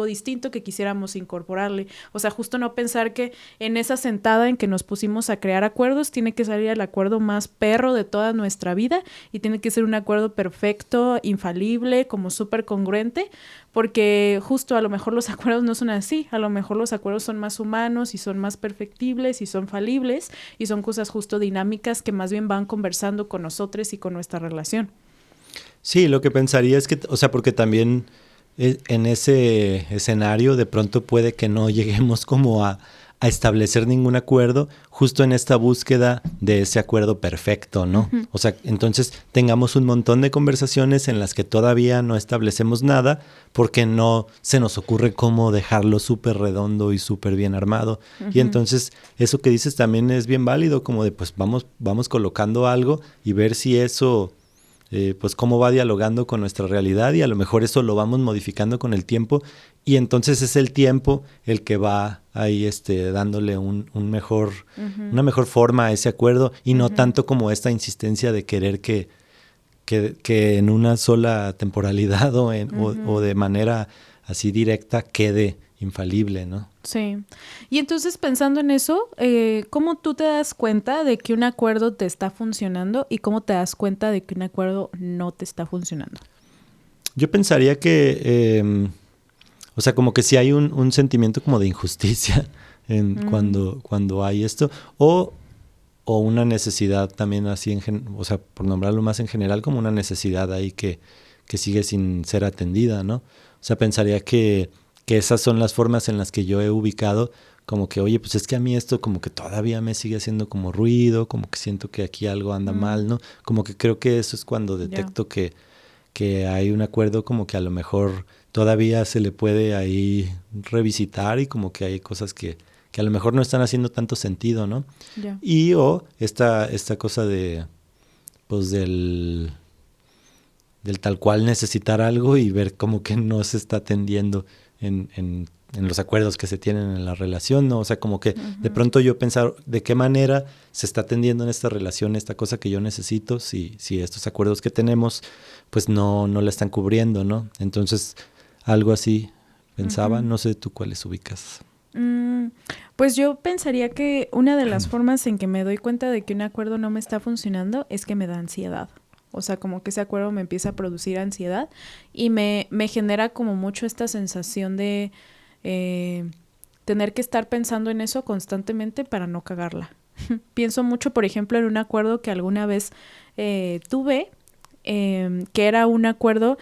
distinto que quisiéramos incorporarle. O sea, justo no pensar que en esa sentada en que nos pusimos a crear acuerdos tiene que salir el acuerdo más perro de toda nuestra vida y tiene que ser un acuerdo perfecto, infalible, como súper congruente, porque justo a lo mejor los acuerdos no son así, a lo mejor los acuerdos son más humanos y son más perfectibles y son falibles y son cosas justo dinámicas que más bien van conversando con nosotros y con nuestra relación. Sí, lo que pensaría es que, o sea, porque también en ese escenario de pronto puede que no lleguemos como a a establecer ningún acuerdo justo en esta búsqueda de ese acuerdo perfecto, ¿no? Ujú. O sea, entonces tengamos un montón de conversaciones en las que todavía no establecemos nada porque no se nos ocurre cómo dejarlo súper redondo y súper bien armado. Y entonces eso que dices también es bien válido, como de pues vamos colocando algo y ver si eso... pues cómo va dialogando con nuestra realidad y a lo mejor eso lo vamos modificando con el tiempo y entonces es el tiempo el que va ahí dándole un mejor, una mejor forma a ese acuerdo y no tanto como esta insistencia de querer que en una sola temporalidad o de manera así directa quede infalible, ¿no? Sí. Y entonces pensando en eso, ¿cómo tú te das cuenta de que un acuerdo te está funcionando y cómo te das cuenta de que un acuerdo no te está funcionando? Yo pensaría que, o sea, como que sí hay un sentimiento como de injusticia cuando hay esto, o una necesidad también así, o sea, por nombrarlo más en general, como una necesidad ahí que sigue sin ser atendida, ¿no? O sea, pensaría que esas son las formas en las que yo he ubicado como que, oye, pues es que a mí esto como que todavía me sigue haciendo como ruido, como que siento que aquí algo anda mal, ¿no? Como que creo que eso es cuando detecto que hay un acuerdo como que a lo mejor todavía se le puede ahí revisitar y como que hay cosas que a lo mejor no están haciendo tanto sentido, ¿no? Yeah. Y esta cosa de, pues del tal cual necesitar algo y ver como que no se está atendiendo en los acuerdos que se tienen en la relación, ¿no? O sea, como que de pronto yo pensar de qué manera se está atendiendo en esta relación esta cosa que yo necesito, si estos acuerdos que tenemos pues no la están cubriendo, ¿no? Entonces, algo así pensaba, no sé tú cuáles ubicas. Pues yo pensaría que una de las formas en que me doy cuenta de que un acuerdo no me está funcionando es que me da ansiedad. O sea, como que ese acuerdo me empieza a producir ansiedad y me genera como mucho esta sensación de tener que estar pensando en eso constantemente para no cagarla. Pienso mucho, por ejemplo, en un acuerdo que alguna vez tuve, que era un acuerdo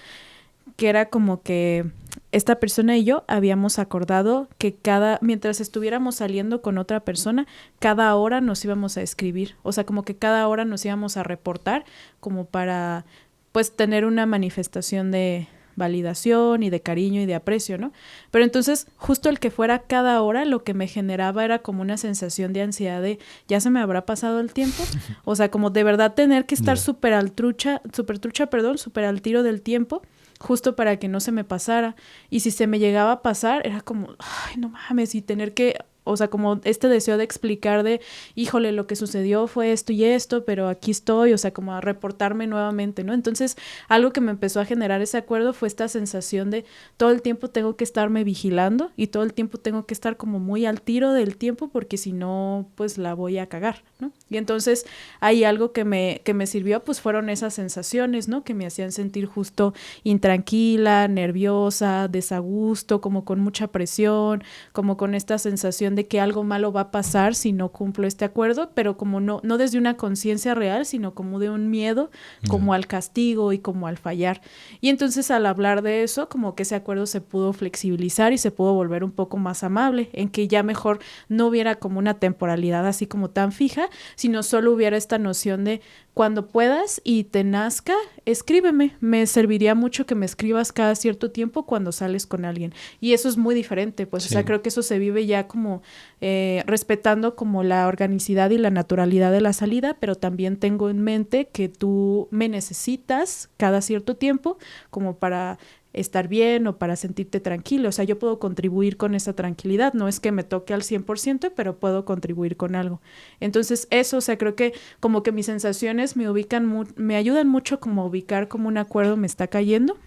que era como que esta persona y yo habíamos acordado que mientras estuviéramos saliendo con otra persona, cada hora nos íbamos a escribir. O sea, como que cada hora nos íbamos a reportar como para, pues, tener una manifestación de validación y de cariño y de aprecio, ¿no? Pero entonces, justo el que fuera cada hora, lo que me generaba era como una sensación de ansiedad de, ¿ya se me habrá pasado el tiempo? O sea, como de verdad tener que estar súper al tiro del tiempo, justo para que no se me pasara. Y si se me llegaba a pasar, era como, ay, no mames, y tener que, o sea, como este deseo de explicar de, híjole, lo que sucedió fue esto y esto, pero aquí estoy, o sea, como a reportarme nuevamente, ¿no? Entonces, algo que me empezó a generar ese acuerdo fue esta sensación de todo el tiempo tengo que estarme vigilando y todo el tiempo tengo que estar como muy al tiro del tiempo porque si no, pues la voy a cagar, ¿no? Y entonces, ahí algo que me sirvió, pues fueron esas sensaciones, ¿no? Que me hacían sentir justo intranquila, nerviosa, desagusto, como con mucha presión, como con esta sensación de que algo malo va a pasar si no cumplo este acuerdo, pero como no desde una conciencia real, sino como de un miedo, como al castigo y como al fallar. Y entonces al hablar de eso, como que ese acuerdo se pudo flexibilizar y se pudo volver un poco más amable, en que ya mejor no hubiera como una temporalidad así como tan fija, sino solo hubiera esta noción de cuando puedas y te nazca, escríbeme. Me serviría mucho que me escribas cada cierto tiempo cuando sales con alguien. Y eso es muy diferente, pues, sí. O sea, creo que eso se vive ya como respetando como la organicidad y la naturalidad de la salida, pero también tengo en mente que tú me necesitas cada cierto tiempo como para estar bien o para sentirte tranquilo. O sea, yo puedo contribuir con esa tranquilidad. No es que me toque al 100%, pero puedo contribuir con algo. Entonces, eso, o sea, creo que como que mis sensaciones me ayudan mucho como a ubicar como un acuerdo me está cayendo.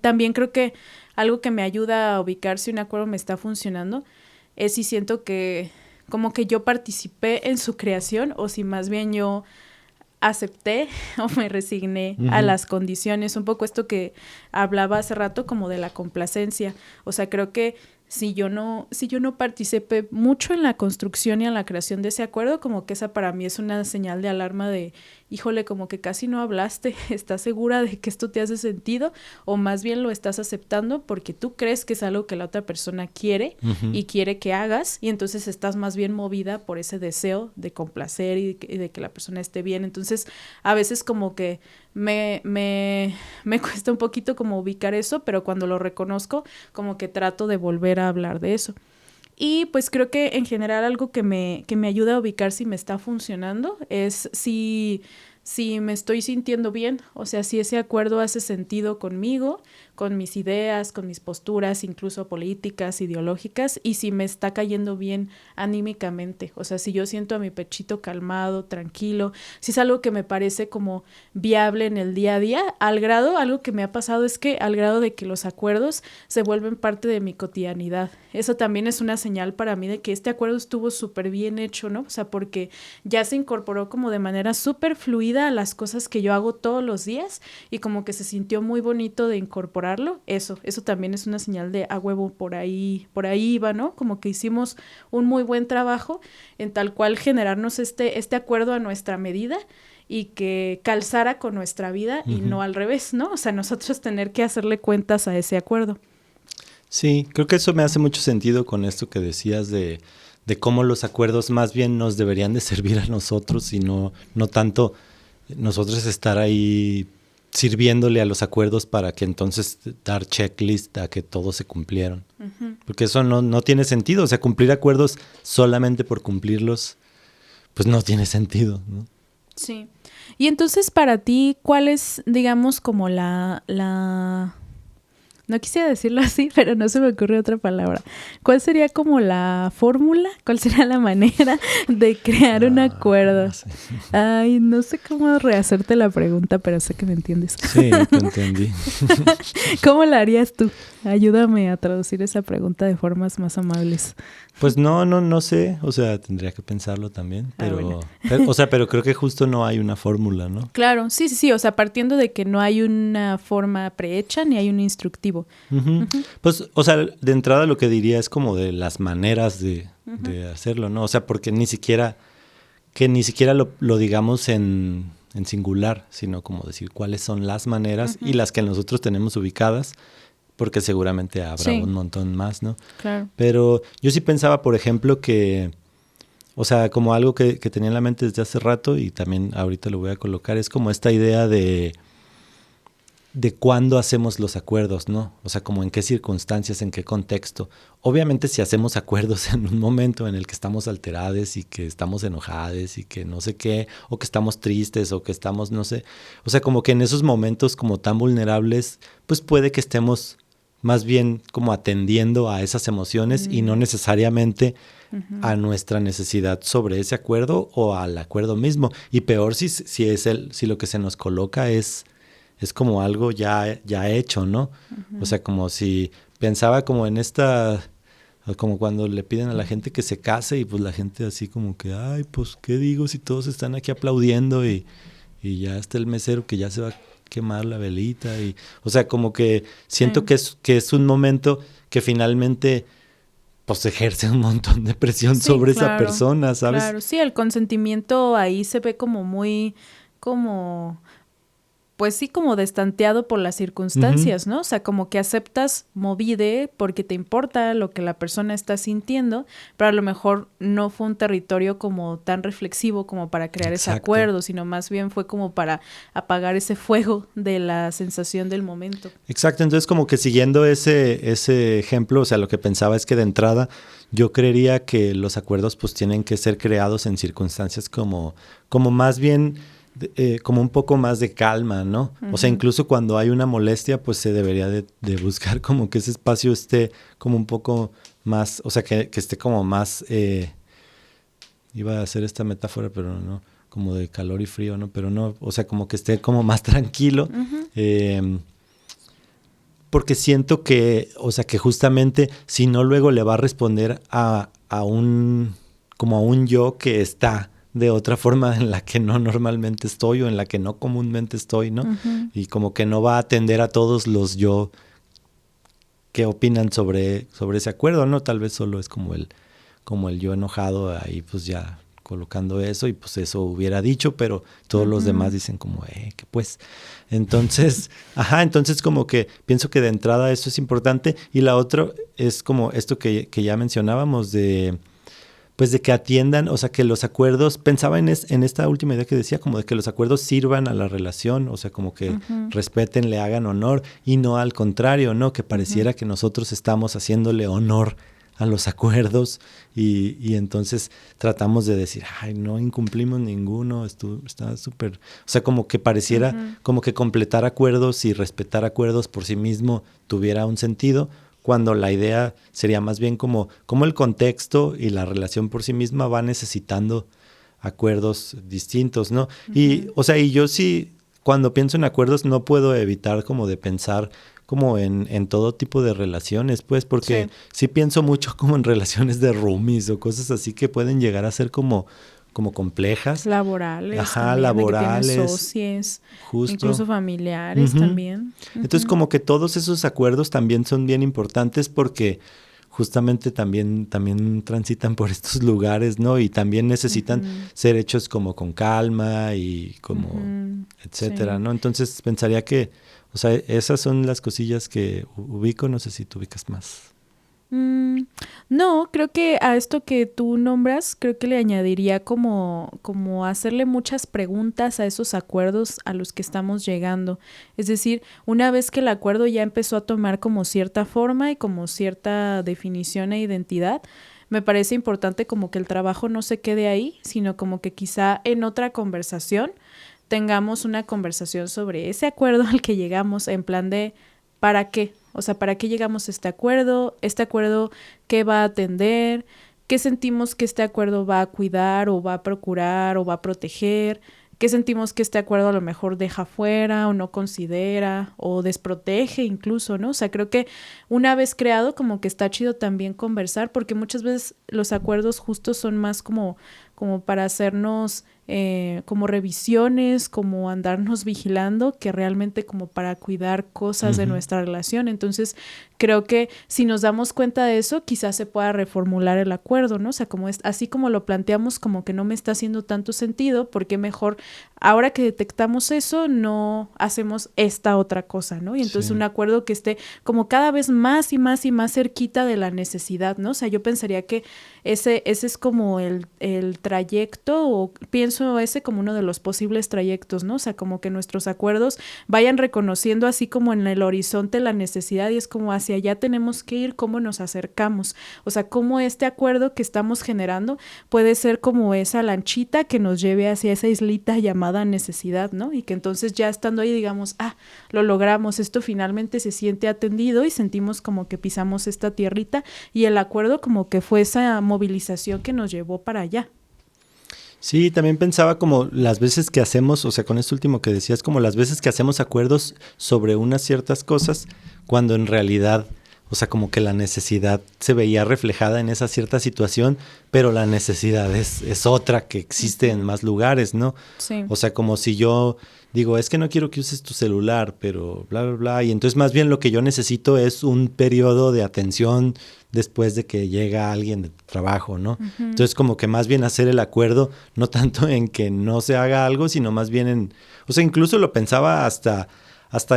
También creo que algo que me ayuda a ubicar si un acuerdo me está funcionando es si siento que como que yo participé en su creación o si más bien yo acepté o me resigné a las condiciones, un poco esto que hablaba hace rato como de la complacencia. O sea, creo que si yo no participé mucho en la construcción y en la creación de ese acuerdo, como que esa para mí es una señal de alarma de, híjole, como que casi no hablaste, ¿estás segura de que esto te hace sentido? O más bien lo estás aceptando porque tú crees que es algo que la otra persona quiere y quiere que hagas, y entonces estás más bien movida por ese deseo de complacer y de que la persona esté bien. Entonces, a veces como que me cuesta un poquito como ubicar eso, pero cuando lo reconozco, como que trato de volver a hablar de eso. Y pues creo que en general algo que me ayuda a ubicar si me está funcionando es si me estoy sintiendo bien, o sea, si ese acuerdo hace sentido conmigo, con mis ideas, con mis posturas, incluso políticas, ideológicas, y si me está cayendo bien anímicamente, o sea, si yo siento a mi pechito calmado, tranquilo, si es algo que me parece como viable en el día a día, algo que me ha pasado es que al grado de que los acuerdos se vuelven parte de mi cotidianidad. Eso también es una señal para mí de que este acuerdo estuvo súper bien hecho, ¿no? O sea, porque ya se incorporó como de manera súper fluida a las cosas que yo hago todos los días y como que se sintió muy bonito de incorporarlo. Eso también es una señal de a huevo, por ahí iba, ¿no? Como que hicimos un muy buen trabajo en tal cual generarnos este acuerdo a nuestra medida y que calzara con nuestra vida y no al revés, ¿no? O sea, nosotros tener que hacerle cuentas a ese acuerdo. Sí, creo que eso me hace mucho sentido con esto que decías de cómo los acuerdos más bien nos deberían de servir a nosotros y no tanto nosotros estar ahí sirviéndole a los acuerdos para que entonces dar checklist a que todos se cumplieron. Porque eso no tiene sentido. O sea, cumplir acuerdos solamente por cumplirlos, pues no tiene sentido, ¿no? Sí. Y entonces para ti, ¿cuál es, digamos, como no quisiera decirlo así, pero no se me ocurre otra palabra? ¿Cuál sería como la fórmula? ¿Cuál sería la manera de crear un acuerdo? No sé. Ay, no sé cómo rehacerte la pregunta, pero sé que me entiendes. Sí, te entendí. ¿Cómo la harías tú? Ayúdame a traducir esa pregunta de formas más amables. Pues no sé, o sea, tendría que pensarlo también, Bueno. pero creo que justo no hay una fórmula, ¿no? Claro, sí, o sea, partiendo de que no hay una forma prehecha ni hay un instructivo. Pues, o sea, de entrada lo que diría es como de las maneras de hacerlo, ¿no? O sea, porque ni siquiera lo digamos en singular, sino como decir cuáles son las maneras y las que nosotros tenemos ubicadas, porque seguramente habrá un montón más, ¿no? Claro. Pero yo sí pensaba, por ejemplo, que, o sea, como algo que tenía en la mente desde hace rato y también ahorita lo voy a colocar, es como esta idea de cuándo hacemos los acuerdos, ¿no? O sea, como en qué circunstancias, en qué contexto. Obviamente si hacemos acuerdos en un momento en el que estamos alterados y que estamos enojados y que no sé qué, o que estamos tristes o que estamos, no sé. O sea, como que en esos momentos como tan vulnerables, pues puede que estemos más bien como atendiendo a esas emociones y no necesariamente a nuestra necesidad sobre ese acuerdo o al acuerdo mismo. Y peor si lo que se nos coloca es como algo ya hecho, ¿no? O sea, como si pensaba como en como cuando le piden a la gente que se case y pues la gente así como que, ay, pues, ¿qué digo si todos están aquí aplaudiendo y ya está el mesero que ya se va a quemar la velita? O sea, como que siento que es un momento que finalmente pues ejerce un montón de presión sobre esa persona, ¿sabes? Claro, sí, el consentimiento ahí se ve como muy, pues sí, como destanteado por las circunstancias, ¿no? O sea, como que aceptas movide porque te importa lo que la persona está sintiendo, pero a lo mejor no fue un territorio como tan reflexivo como para crear ese acuerdo, sino más bien fue como para apagar ese fuego de la sensación del momento. Exacto, entonces como que siguiendo ese ejemplo, o sea, lo que pensaba es que de entrada yo creería que los acuerdos pues tienen que ser creados en circunstancias como más bien como un poco más de calma, ¿no? O sea, incluso cuando hay una molestia, pues se debería de buscar como que ese espacio esté como un poco más, o sea, que esté como más, iba a hacer esta metáfora, pero no, como de calor y frío, ¿no? Pero no, o sea, como que esté como más tranquilo, porque siento que, o sea, que justamente si no luego le va a responder a un yo que está de otra forma en la que no normalmente estoy o en la que no comúnmente estoy, ¿no? Y como que no va a atender a todos los yo que opinan sobre ese acuerdo, ¿no? Tal vez solo es como el yo enojado ahí pues ya colocando eso y pues eso hubiera dicho, pero todos los demás dicen como, que pues. Entonces, entonces como que pienso que de entrada eso es importante. Y la otra es como esto que ya mencionábamos pues de que atiendan, o sea, que los acuerdos, pensaba en esta última idea que decía, como de que los acuerdos sirvan a la relación, o sea, como que respeten, le hagan honor, y no al contrario, ¿no? Que pareciera que nosotros estamos haciéndole honor a los acuerdos y entonces tratamos de decir, ay, no incumplimos ninguno, está súper, o sea, como que pareciera como que completar acuerdos y respetar acuerdos por sí mismo tuviera un sentido, cuando la idea sería más bien como el contexto y la relación por sí misma va necesitando acuerdos distintos, ¿no? Y, o sea, y yo sí, cuando pienso en acuerdos no puedo evitar como de pensar como en todo tipo de relaciones, pues, porque sí pienso mucho como en relaciones de roomies o cosas así que pueden llegar a ser como complejas. Laborales. También, laborales. De que tienes socios, justo. Incluso familiares también. Entonces, como que todos esos acuerdos también son bien importantes porque justamente también transitan por estos lugares, ¿no? Y también necesitan ser hechos como con calma y como etcétera, ¿no? Entonces, pensaría que, o sea, esas son las cosillas que ubico, no sé si tú ubicas más. No, creo que a esto que tú nombras, creo que le añadiría como hacerle muchas preguntas a esos acuerdos a los que estamos llegando. Es decir, una vez que el acuerdo ya empezó a tomar como cierta forma y como cierta definición e identidad, me parece importante como que el trabajo no se quede ahí, sino como que quizá en otra conversación tengamos una conversación sobre ese acuerdo al que llegamos en plan de ¿para qué? O sea, ¿para qué llegamos a este acuerdo? ¿Este acuerdo qué va a atender? ¿Qué sentimos que este acuerdo va a cuidar o va a procurar o va a proteger? ¿Qué sentimos que este acuerdo a lo mejor deja fuera o no considera o desprotege incluso, ¿no? O sea, creo que una vez creado como que está chido también conversar porque muchas veces los acuerdos justos son más como para hacernos como revisiones, como andarnos vigilando, que realmente como para cuidar cosas de nuestra relación. Entonces, creo que si nos damos cuenta de eso, quizás se pueda reformular el acuerdo, ¿no? O sea, como así como lo planteamos, como que no me está haciendo tanto sentido, porque mejor, ahora que detectamos eso, no hacemos esta otra cosa, ¿no? Y entonces un acuerdo que esté como cada vez más y más y más cerquita de la necesidad, ¿no? O sea, yo pensaría que ese es como el trayecto, o pienso ese como uno de los posibles trayectos, ¿no? O sea, como que nuestros acuerdos vayan reconociendo así como en el horizonte la necesidad y es como hacia allá tenemos que ir, cómo nos acercamos. O sea, cómo este acuerdo que estamos generando puede ser como esa lanchita que nos lleve hacia esa islita llamada necesidad, ¿no? Y que entonces ya estando ahí digamos, lo logramos, esto finalmente se siente atendido y sentimos como que pisamos esta tierrita y el acuerdo como que fue esa movilización que nos llevó para allá. Sí, también pensaba como las veces que hacemos, o sea, con esto último que decías, como las veces que hacemos acuerdos sobre unas ciertas cosas, cuando en realidad, o sea, como que la necesidad se veía reflejada en esa cierta situación, pero la necesidad es otra que existe en más lugares, ¿no? Sí. O sea, como si yo digo, es que no quiero que uses tu celular, pero bla, bla, bla, y entonces más bien lo que yo necesito es un periodo de atención después de que llega alguien de trabajo, ¿no? Entonces como que más bien hacer el acuerdo, no tanto en que no se haga algo, sino más bien en, o sea, incluso lo pensaba hasta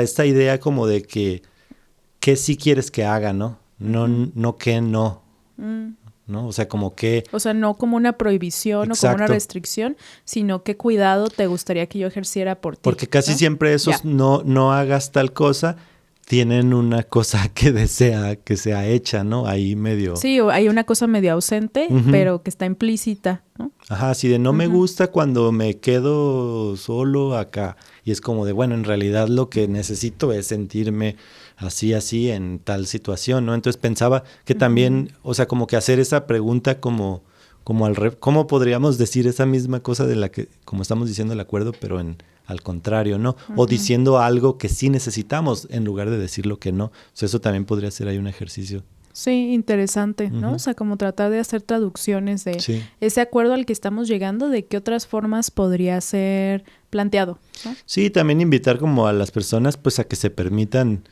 esta idea como de que sí quieres que haga, ¿no? No que no, ¿no? O sea, como que... O sea, no como una prohibición o como una restricción, sino qué cuidado te gustaría que yo ejerciera por ti. Porque casi siempre esos no hagas tal cosa tienen una cosa que desea que sea hecha, ¿no? Ahí medio... Sí, o hay una cosa medio ausente, pero que está implícita, ¿no? Ajá, así de no me gusta cuando me quedo solo acá. Y es como de, bueno, en realidad lo que necesito es sentirme así en tal situación, ¿no? Entonces pensaba que también, o sea, como que hacer esa pregunta como ¿cómo podríamos decir esa misma cosa de la que, como estamos diciendo el acuerdo, pero al contrario, ¿no? O diciendo algo que sí necesitamos en lugar de decir lo que no. O sea, eso también podría ser ahí un ejercicio. Sí, interesante, ¿no? O sea, como tratar de hacer traducciones de ese acuerdo al que estamos llegando, de qué otras formas podría ser planteado, ¿no? Sí, también invitar como a las personas pues a que se permitan,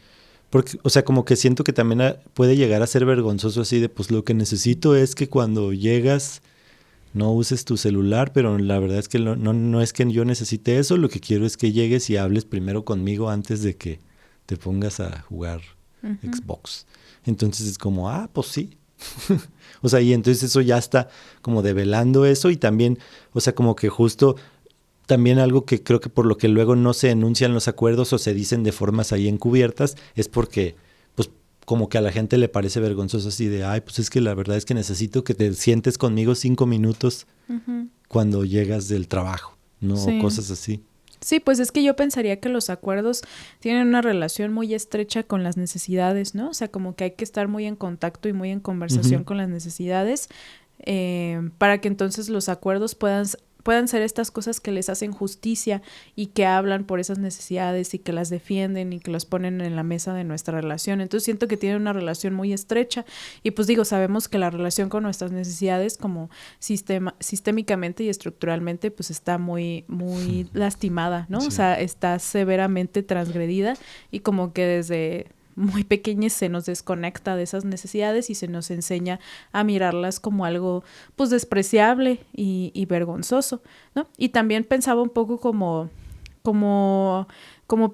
porque, o sea, como que siento que también puede llegar a ser vergonzoso así de pues lo que necesito es que cuando llegas no uses tu celular, pero la verdad es que no es que yo necesite eso, lo que quiero es que llegues y hables primero conmigo antes de que te pongas a jugar Xbox. Entonces es como, pues sí. O sea, y entonces eso ya está como develando eso y también, o sea, como que justo también algo que creo que por lo que luego no se enuncian los acuerdos o se dicen de formas ahí encubiertas es porque pues como que a la gente le parece vergonzoso así de, pues es que la verdad es que necesito que te sientes conmigo 5 minutos cuando llegas del trabajo, ¿no? Sí. O cosas así. Sí, pues es que yo pensaría que los acuerdos tienen una relación muy estrecha con las necesidades, ¿no? O sea, como que hay que estar muy en contacto y muy en conversación con las necesidades para que entonces los acuerdos puedan ser estas cosas que les hacen justicia y que hablan por esas necesidades y que las defienden y que las ponen en la mesa de nuestra relación. Entonces siento que tienen una relación muy estrecha y pues digo, sabemos que la relación con nuestras necesidades como sistémicamente y estructuralmente pues está muy, muy lastimada, ¿no? Sí. O sea, está severamente transgredida y como que desde muy pequeños se nos desconecta de esas necesidades y se nos enseña a mirarlas como algo pues despreciable y vergonzoso, ¿no? Y también pensaba un poco como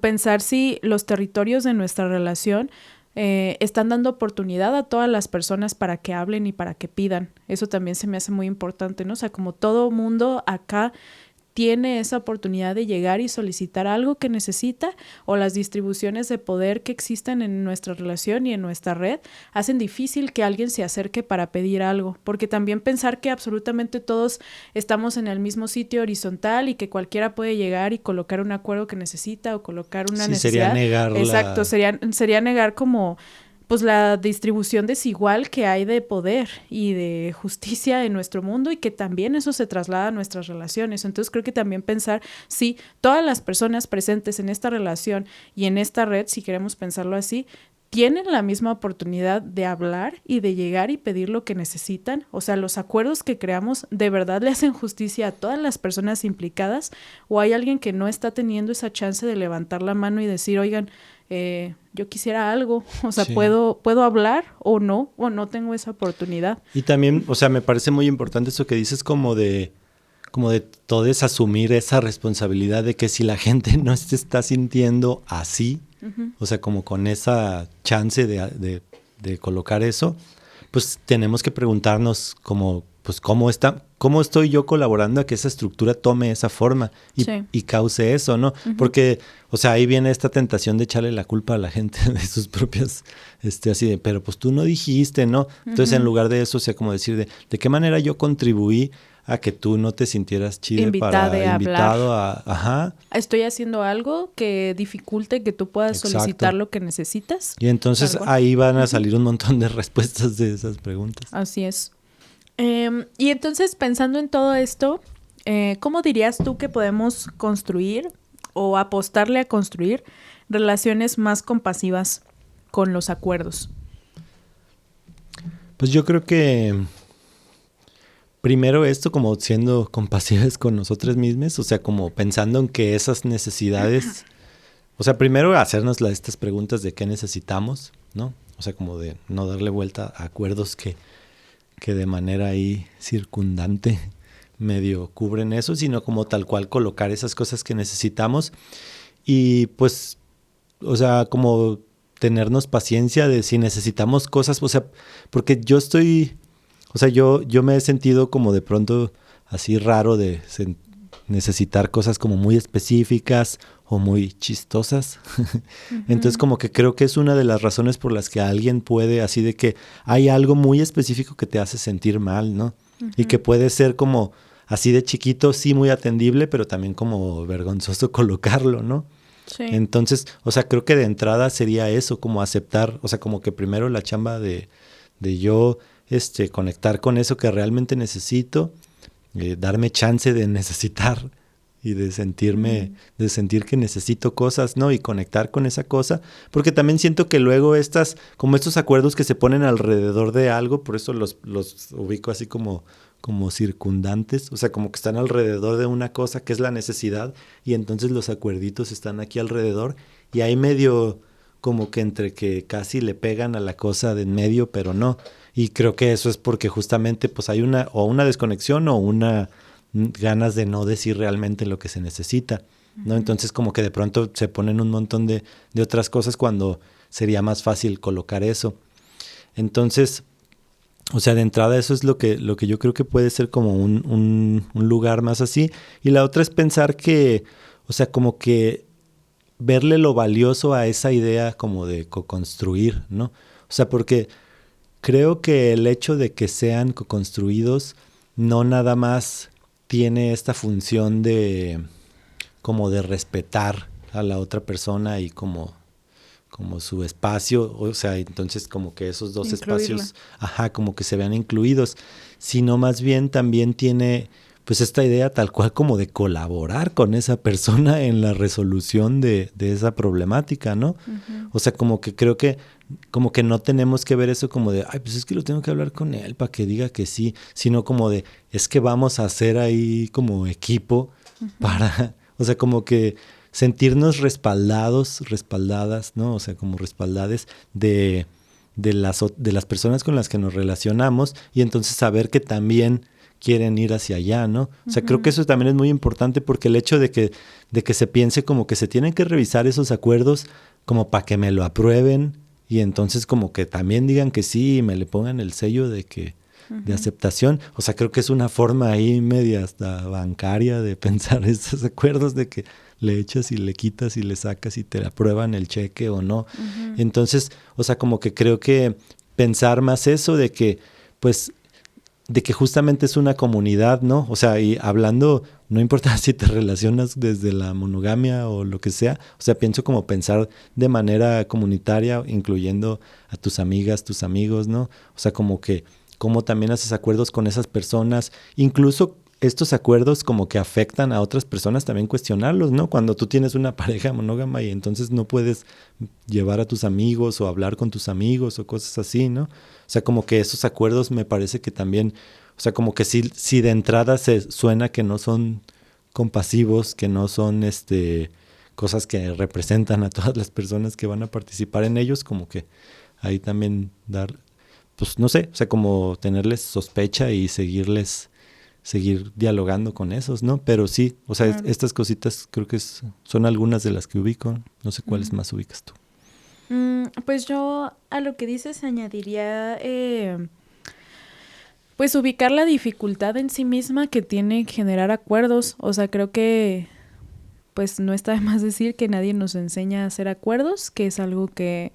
pensar si los territorios de nuestra relación están dando oportunidad a todas las personas para que hablen y para que pidan. Eso también se me hace muy importante, ¿no? O sea, como todo mundo acá tiene esa oportunidad de llegar y solicitar algo que necesita, o las distribuciones de poder que existen en nuestra relación y en nuestra red hacen difícil que alguien se acerque para pedir algo, porque también pensar que absolutamente todos estamos en el mismo sitio horizontal y que cualquiera puede llegar y colocar un acuerdo que necesita o colocar una necesidad. Sería negar Exacto, sería negar como pues la distribución desigual que hay de poder y de justicia en nuestro mundo y que también eso se traslada a nuestras relaciones. Entonces creo que también pensar si todas las personas presentes en esta relación y en esta red, si queremos pensarlo así, tienen la misma oportunidad de hablar y de llegar y pedir lo que necesitan. O sea, los acuerdos que creamos de verdad le hacen justicia a todas las personas implicadas, o hay alguien que no está teniendo esa chance de levantar la mano y decir, oigan, yo quisiera algo, o sea, sí. ¿puedo hablar o no tengo esa oportunidad? Y también, o sea, me parece muy importante eso que dices como de todo es asumir esa responsabilidad de que si la gente no se está sintiendo así, o sea, como con esa chance de colocar eso, pues tenemos que preguntarnos como, pues cómo estoy yo colaborando a que esa estructura tome esa forma y cause eso, ¿no? Porque, o sea, ahí viene esta tentación de echarle la culpa a la gente de sus propias, así de, pero pues tú no dijiste, ¿no? Entonces, en lugar de eso, o sea, como decir de qué manera yo contribuí a que tú no te sintieras chida invitado a... Ajá. Estoy haciendo algo que dificulte que tú puedas solicitar lo que necesitas. Y entonces ahí van a salir un montón de respuestas de esas preguntas. Así es. Y entonces, pensando en todo esto, ¿cómo dirías tú que podemos construir o apostarle a construir relaciones más compasivas con los acuerdos? Pues yo creo que primero esto como siendo compasivas con nosotras mismas, o sea, como pensando en que esas necesidades, o sea, primero hacernos estas preguntas de qué necesitamos, ¿no? O sea, como de no darle vuelta a acuerdos que de manera ahí circundante medio cubren eso, sino como tal cual colocar esas cosas que necesitamos y pues, o sea, como tenernos paciencia de si necesitamos cosas, o sea, porque yo me he sentido como de pronto así raro de necesitar cosas como muy específicas o muy chistosas. Entonces como que creo que es una de las razones por las que alguien puede, así de que hay algo muy específico que te hace sentir mal, ¿no? Y que puede ser como así de chiquito, sí muy atendible, pero también como vergonzoso colocarlo, ¿no? Sí. Entonces, o sea, creo que de entrada sería eso, como aceptar, o sea, como que primero la chamba de yo conectar con eso que realmente necesito, darme chance de necesitar y de sentir que necesito cosas, ¿no? Y conectar con esa cosa, porque también siento que luego como estos acuerdos que se ponen alrededor de algo, por eso los ubico así como circundantes, o sea, como que están alrededor de una cosa que es la necesidad, y entonces los acuerditos están aquí alrededor, y ahí medio como que entre que casi le pegan a la cosa de en medio, pero no. Y creo que eso es porque justamente pues hay una desconexión o una ganas de no decir realmente lo que se necesita, ¿no? Entonces como que de pronto se ponen un montón de otras cosas cuando sería más fácil colocar eso. Entonces, o sea, de entrada eso es lo que yo creo que puede ser como un lugar más así. Y la otra es pensar que, o sea, como que verle lo valioso a esa idea como de co-construir, ¿no? O sea, porque creo que el hecho de que sean co-construidos no nada más tiene esta función de como de respetar a la otra persona y como su espacio, o sea, entonces como que esos dos espacios, como que se vean incluidos, sino más bien también tiene pues esta idea tal cual como de colaborar con esa persona en la resolución de esa problemática, ¿no? Uh-huh. O sea, como que creo que como que no tenemos que ver eso como de, ay, pues es que lo tengo que hablar con él para que diga que sí, sino como de, es que vamos a hacer ahí como equipo uh-huh. para, o sea, como que sentirnos respaldadas, ¿no? O sea, como respaldades de las personas con las que nos relacionamos y entonces saber que también quieren ir hacia allá, ¿no? O sea, uh-huh. creo que eso también es muy importante porque el hecho de que se piense como que se tienen que revisar esos acuerdos como para que me lo aprueben y entonces como que también digan que sí y me le pongan el sello de que uh-huh. de aceptación. O sea, creo que es una forma ahí media hasta bancaria de pensar esos acuerdos de que le echas y le quitas y le sacas y te aprueban el cheque o no. Uh-huh. Entonces, o sea, como que creo que pensar más eso de que, pues, de que justamente es una comunidad, ¿no? O sea, y hablando, no importa si te relacionas desde la monogamia o lo que sea, o sea, pienso como pensar de manera comunitaria, incluyendo a tus amigas, tus amigos, ¿no? O sea, como que, como también haces acuerdos con esas personas, incluso estos acuerdos como que afectan a otras personas, también cuestionarlos, ¿no? Cuando tú tienes una pareja monógama y entonces no puedes llevar a tus amigos o hablar con tus amigos o cosas así, ¿no? O sea, como que esos acuerdos me parece que también, o sea, como que si de entrada se suena que no son compasivos, que no son cosas que representan a todas las personas que van a participar en ellos, como que ahí también dar, pues no sé, o sea, como tenerles sospecha y seguir dialogando con esos, ¿no? Pero sí, o sea, claro. Estas cositas creo que son algunas de las que ubico, no sé cuáles más ubicas tú. Pues yo a lo que dices añadiría, pues ubicar la dificultad en sí misma que tiene generar acuerdos, o sea, creo que pues no está de más decir que nadie nos enseña a hacer acuerdos, que es algo que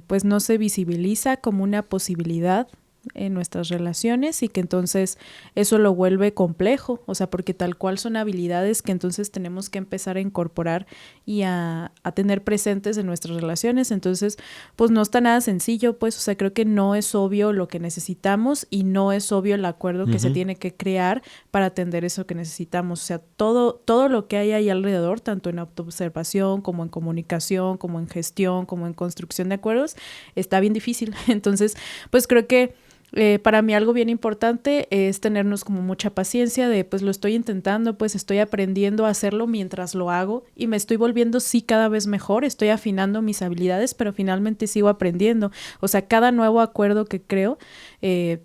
pues no se visibiliza como una posibilidad en nuestras relaciones y que entonces eso lo vuelve complejo, o sea, porque tal cual son habilidades que entonces tenemos que empezar a incorporar y a tener presentes en nuestras relaciones, entonces pues no está nada sencillo, pues, o sea, creo que no es obvio lo que necesitamos y no es obvio el acuerdo que se tiene que crear para atender eso que necesitamos, o sea, todo lo que hay ahí alrededor, tanto en autoobservación como en comunicación, como en gestión, como en construcción de acuerdos, está bien difícil, entonces pues creo que para mí algo bien importante es tenernos como mucha paciencia de pues lo estoy intentando, pues estoy aprendiendo a hacerlo mientras lo hago y me estoy volviendo sí cada vez mejor, estoy afinando mis habilidades, pero finalmente sigo aprendiendo. O sea, cada nuevo acuerdo que creo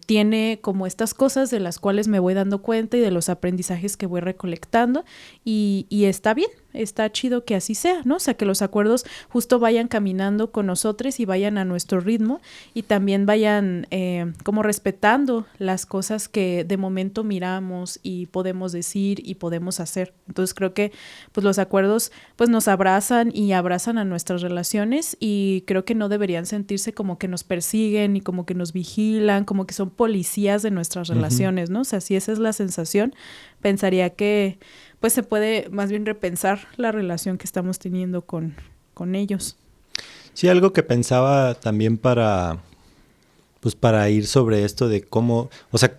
tiene como estas cosas de las cuales me voy dando cuenta y de los aprendizajes que voy recolectando y está bien. Está chido que así sea, ¿no? O sea, que los acuerdos justo vayan caminando con nosotros y vayan a nuestro ritmo y también vayan como respetando las cosas que de momento miramos y podemos decir y podemos hacer. Entonces creo que pues los acuerdos pues nos abrazan y abrazan a nuestras relaciones y creo que no deberían sentirse como que nos persiguen y como que nos vigilan, como que son policías de nuestras relaciones, ¿no? O sea, si esa es la sensación, pensaría que pues se puede más bien repensar la relación que estamos teniendo con ellos. Sí, algo que pensaba también para ir sobre esto de cómo, o sea,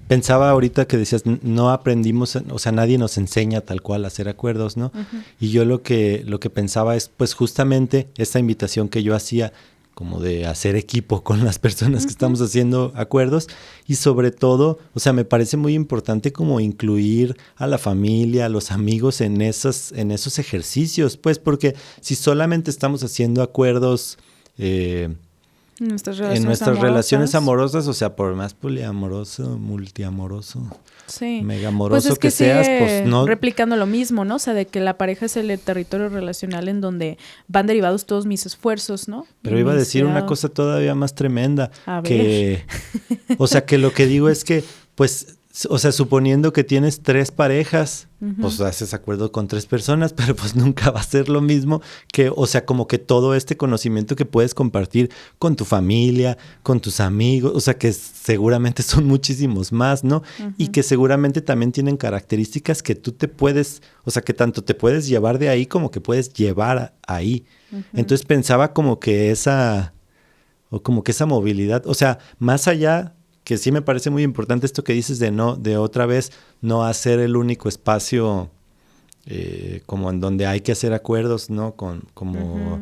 pensaba ahorita que decías, no aprendimos, o sea, nadie nos enseña tal cual a hacer acuerdos, ¿no? Uh-huh. Y yo lo que pensaba es, pues justamente esta invitación que yo hacía, como de hacer equipo con las personas que estamos haciendo acuerdos y sobre todo, o sea, me parece muy importante como incluir a la familia, a los amigos en esos ejercicios, pues porque si solamente estamos haciendo acuerdos En nuestras en relaciones nuestras relaciones amorosas. amorosas, o sea, por más poliamoroso, multiamoroso, Sí. mega Pues amoroso es que seas, pues sigue no, replicando lo mismo, ¿no? O sea, de que la pareja es el territorio relacional en donde van derivados todos mis esfuerzos, ¿no? pero Y iba a mis decir una cuidados. cosa todavía más tremenda, A ver. que, o sea, que lo que digo es que, pues, o sea, suponiendo que tienes 3 parejas, pues haces acuerdo con 3 personas, pero pues nunca va a ser lo mismo que, o sea, como que todo este conocimiento que puedes compartir con tu familia, con tus amigos, o sea, que seguramente son muchísimos más, ¿no? Y que seguramente también tienen características que tú te puedes, o sea, que tanto te puedes llevar de ahí como que puedes llevar ahí. Entonces pensaba como que esa movilidad, o sea, más allá, que sí me parece muy importante esto que dices de otra vez, no hacer el único espacio como en donde hay que hacer acuerdos, ¿no? Como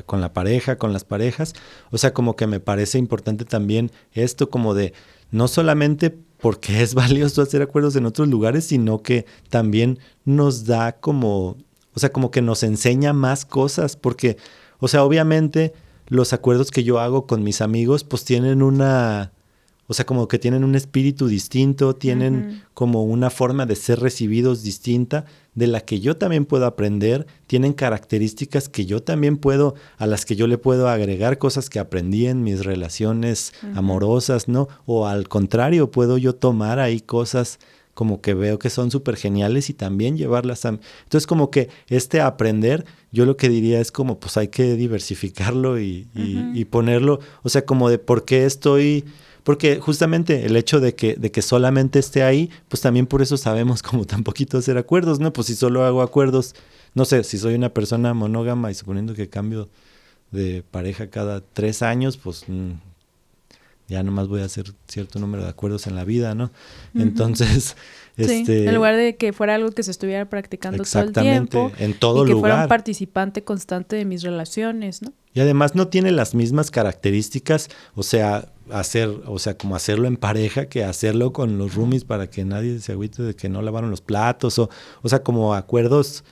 con la pareja, con las parejas. O sea, como que me parece importante también esto como de no solamente porque es valioso hacer acuerdos en otros lugares, sino que también nos da como, o sea, como que nos enseña más cosas, porque, o sea, obviamente los acuerdos que yo hago con mis amigos, pues tienen o sea, como que tienen un espíritu distinto, tienen como una forma de ser recibidos distinta, de la que yo también puedo aprender, tienen características que yo también puedo, a las que yo le puedo agregar cosas que aprendí en mis relaciones amorosas, ¿no? O al contrario, puedo yo tomar ahí cosas como que veo que son súper geniales y también llevarlas a... Entonces como que aprender, yo lo que diría es como pues hay que diversificarlo y ponerlo, o sea, como de por qué estoy... Porque justamente el hecho de que solamente esté ahí, pues también por eso sabemos como tan poquito hacer acuerdos, ¿no? Pues si solo hago acuerdos, no sé, si soy una persona monógama y suponiendo que cambio de pareja cada 3 años, pues... ya nomás voy a hacer cierto número de acuerdos en la vida, ¿no? Entonces, Sí, en lugar de que fuera algo que se estuviera practicando todo el tiempo en todo y que fuera un lugar. participante constante de mis relaciones, ¿no? Y además no tiene las mismas características, o sea, como hacerlo en pareja que hacerlo con los roomies para que nadie se agüite de que no lavaron los platos, o sea, como acuerdos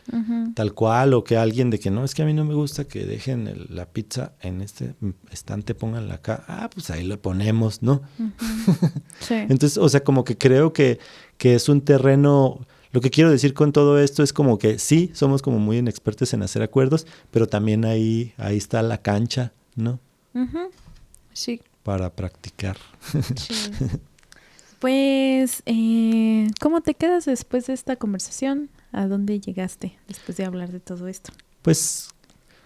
tal cual, o que alguien de que no, es que a mí no me gusta que dejen la pizza en este estante, pónganla acá, pues ahí lo ponemos, ¿no? Sí. Entonces, o sea, como que creo que es un terreno... Lo que quiero decir con todo esto es como que sí, somos como muy inexpertos en hacer acuerdos, pero también ahí está la cancha, ¿no? Sí. Para practicar. Sí. Pues, ¿cómo te quedas después de esta conversación? ¿A dónde llegaste después de hablar de todo esto? Pues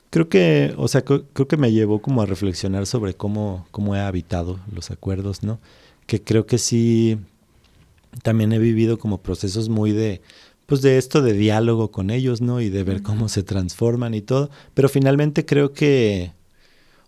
creo que, o sea, creo que me llevó como a reflexionar sobre cómo he habitado los acuerdos, ¿no? Que creo que sí... También he vivido como procesos muy de esto de diálogo con ellos, ¿no? Y de ver cómo se transforman y todo. Pero finalmente creo que,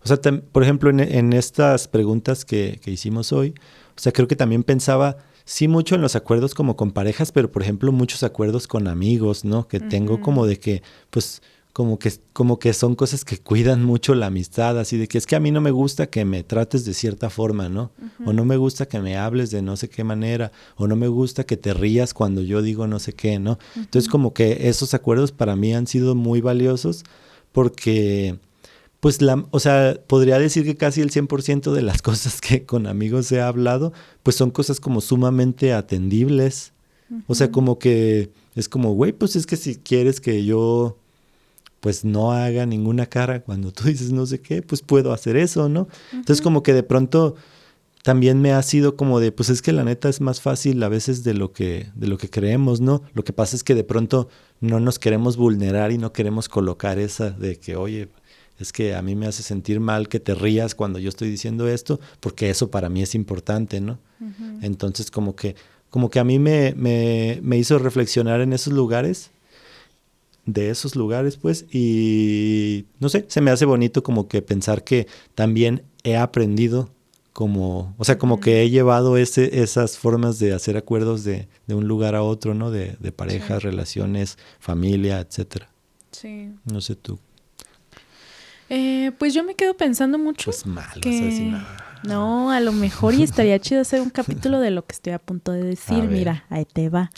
o sea, por ejemplo, en estas preguntas que hicimos hoy, o sea, creo que también pensaba, sí, mucho en los acuerdos como con parejas, pero por ejemplo, muchos acuerdos con amigos, ¿no? Que tengo como de que, pues, como que son cosas que cuidan mucho la amistad, así de que es que a mí no me gusta que me trates de cierta forma, ¿no? O no me gusta que me hables de no sé qué manera, o no me gusta que te rías cuando yo digo no sé qué, ¿no? Entonces como que esos acuerdos para mí han sido muy valiosos porque, pues, o sea, podría decir que casi el 100% de las cosas que con amigos he hablado, pues son cosas como sumamente atendibles. O sea, como que es como, güey, pues es que si quieres que yo... pues no haga ninguna cara cuando tú dices no sé qué, pues puedo hacer eso, ¿no? Entonces como que de pronto también me ha sido como de, pues es que la neta es más fácil a veces de lo que creemos, ¿no? Lo que pasa es que de pronto no nos queremos vulnerar y no queremos colocar esa de que, oye, es que a mí me hace sentir mal que te rías cuando yo estoy diciendo esto, porque eso para mí es importante, ¿no? Entonces como que a mí me hizo reflexionar en esos lugares, pues, y no sé, se me hace bonito como que pensar que también he aprendido como, o sea, como que he llevado esas formas de hacer acuerdos de un lugar a otro, ¿no? De parejas, relaciones, familia, etcétera. Sí. No sé tú. Pues yo me quedo pensando mucho. Pues mal, vas a decir nada. No, a lo mejor y estaría chido hacer un capítulo de lo que estoy a punto de decir. Mira, ahí te va.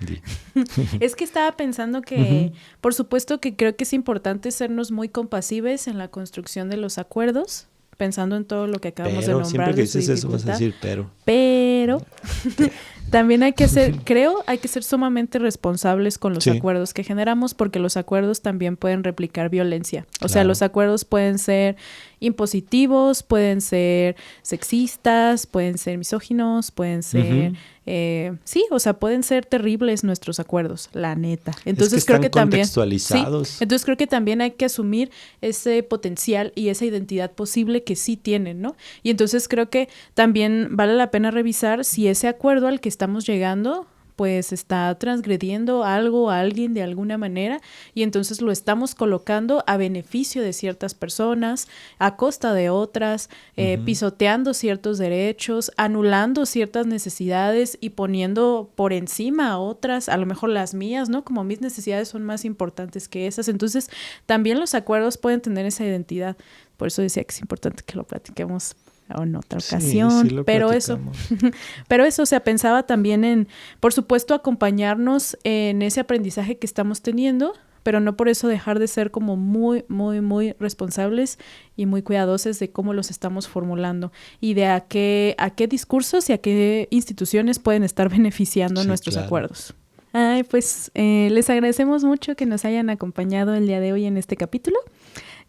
Es que estaba pensando que, por supuesto que creo que es importante sernos muy compasivos en la construcción de los acuerdos, pensando en todo lo que acabamos de nombrar. Siempre que dices eso vas a decir pero también hay que ser sumamente responsables con los acuerdos que generamos, porque los acuerdos también pueden replicar violencia. O sea, los acuerdos pueden ser impositivos, pueden ser sexistas, pueden ser misóginos, pueden ser... pueden ser terribles nuestros acuerdos, la neta. Entonces es que están contextualizados. Entonces creo que también hay que asumir ese potencial y esa identidad posible que sí tienen, ¿no? Y entonces creo que también vale la pena revisar si ese acuerdo al que estamos llegando pues está transgrediendo algo a alguien de alguna manera y entonces lo estamos colocando a beneficio de ciertas personas, a costa de otras, pisoteando ciertos derechos, anulando ciertas necesidades y poniendo por encima a otras, a lo mejor las mías, ¿no? Como mis necesidades son más importantes que esas. Entonces, también los acuerdos pueden tener esa identidad. Por eso decía que es importante que lo platiquemos en otra ocasión, sí pero eso, o sea, pensaba también en, por supuesto, acompañarnos en ese aprendizaje que estamos teniendo, pero no por eso dejar de ser como muy, muy, muy responsables y muy cuidadosos de cómo los estamos formulando y de a qué discursos y a qué instituciones pueden estar beneficiando nuestros acuerdos. Ay, pues les agradecemos mucho que nos hayan acompañado el día de hoy en este capítulo.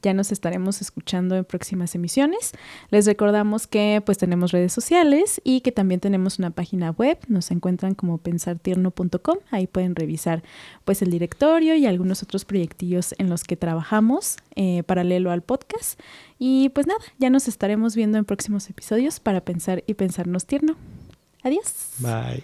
Ya nos estaremos escuchando en próximas emisiones. Les recordamos que pues tenemos redes sociales y que también tenemos una página web. Nos encuentran como pensartierno.com. Ahí pueden revisar pues el directorio y algunos otros proyectillos en los que trabajamos paralelo al podcast. Y pues nada, ya nos estaremos viendo en próximos episodios para pensar y pensarnos tierno. Adiós. Bye.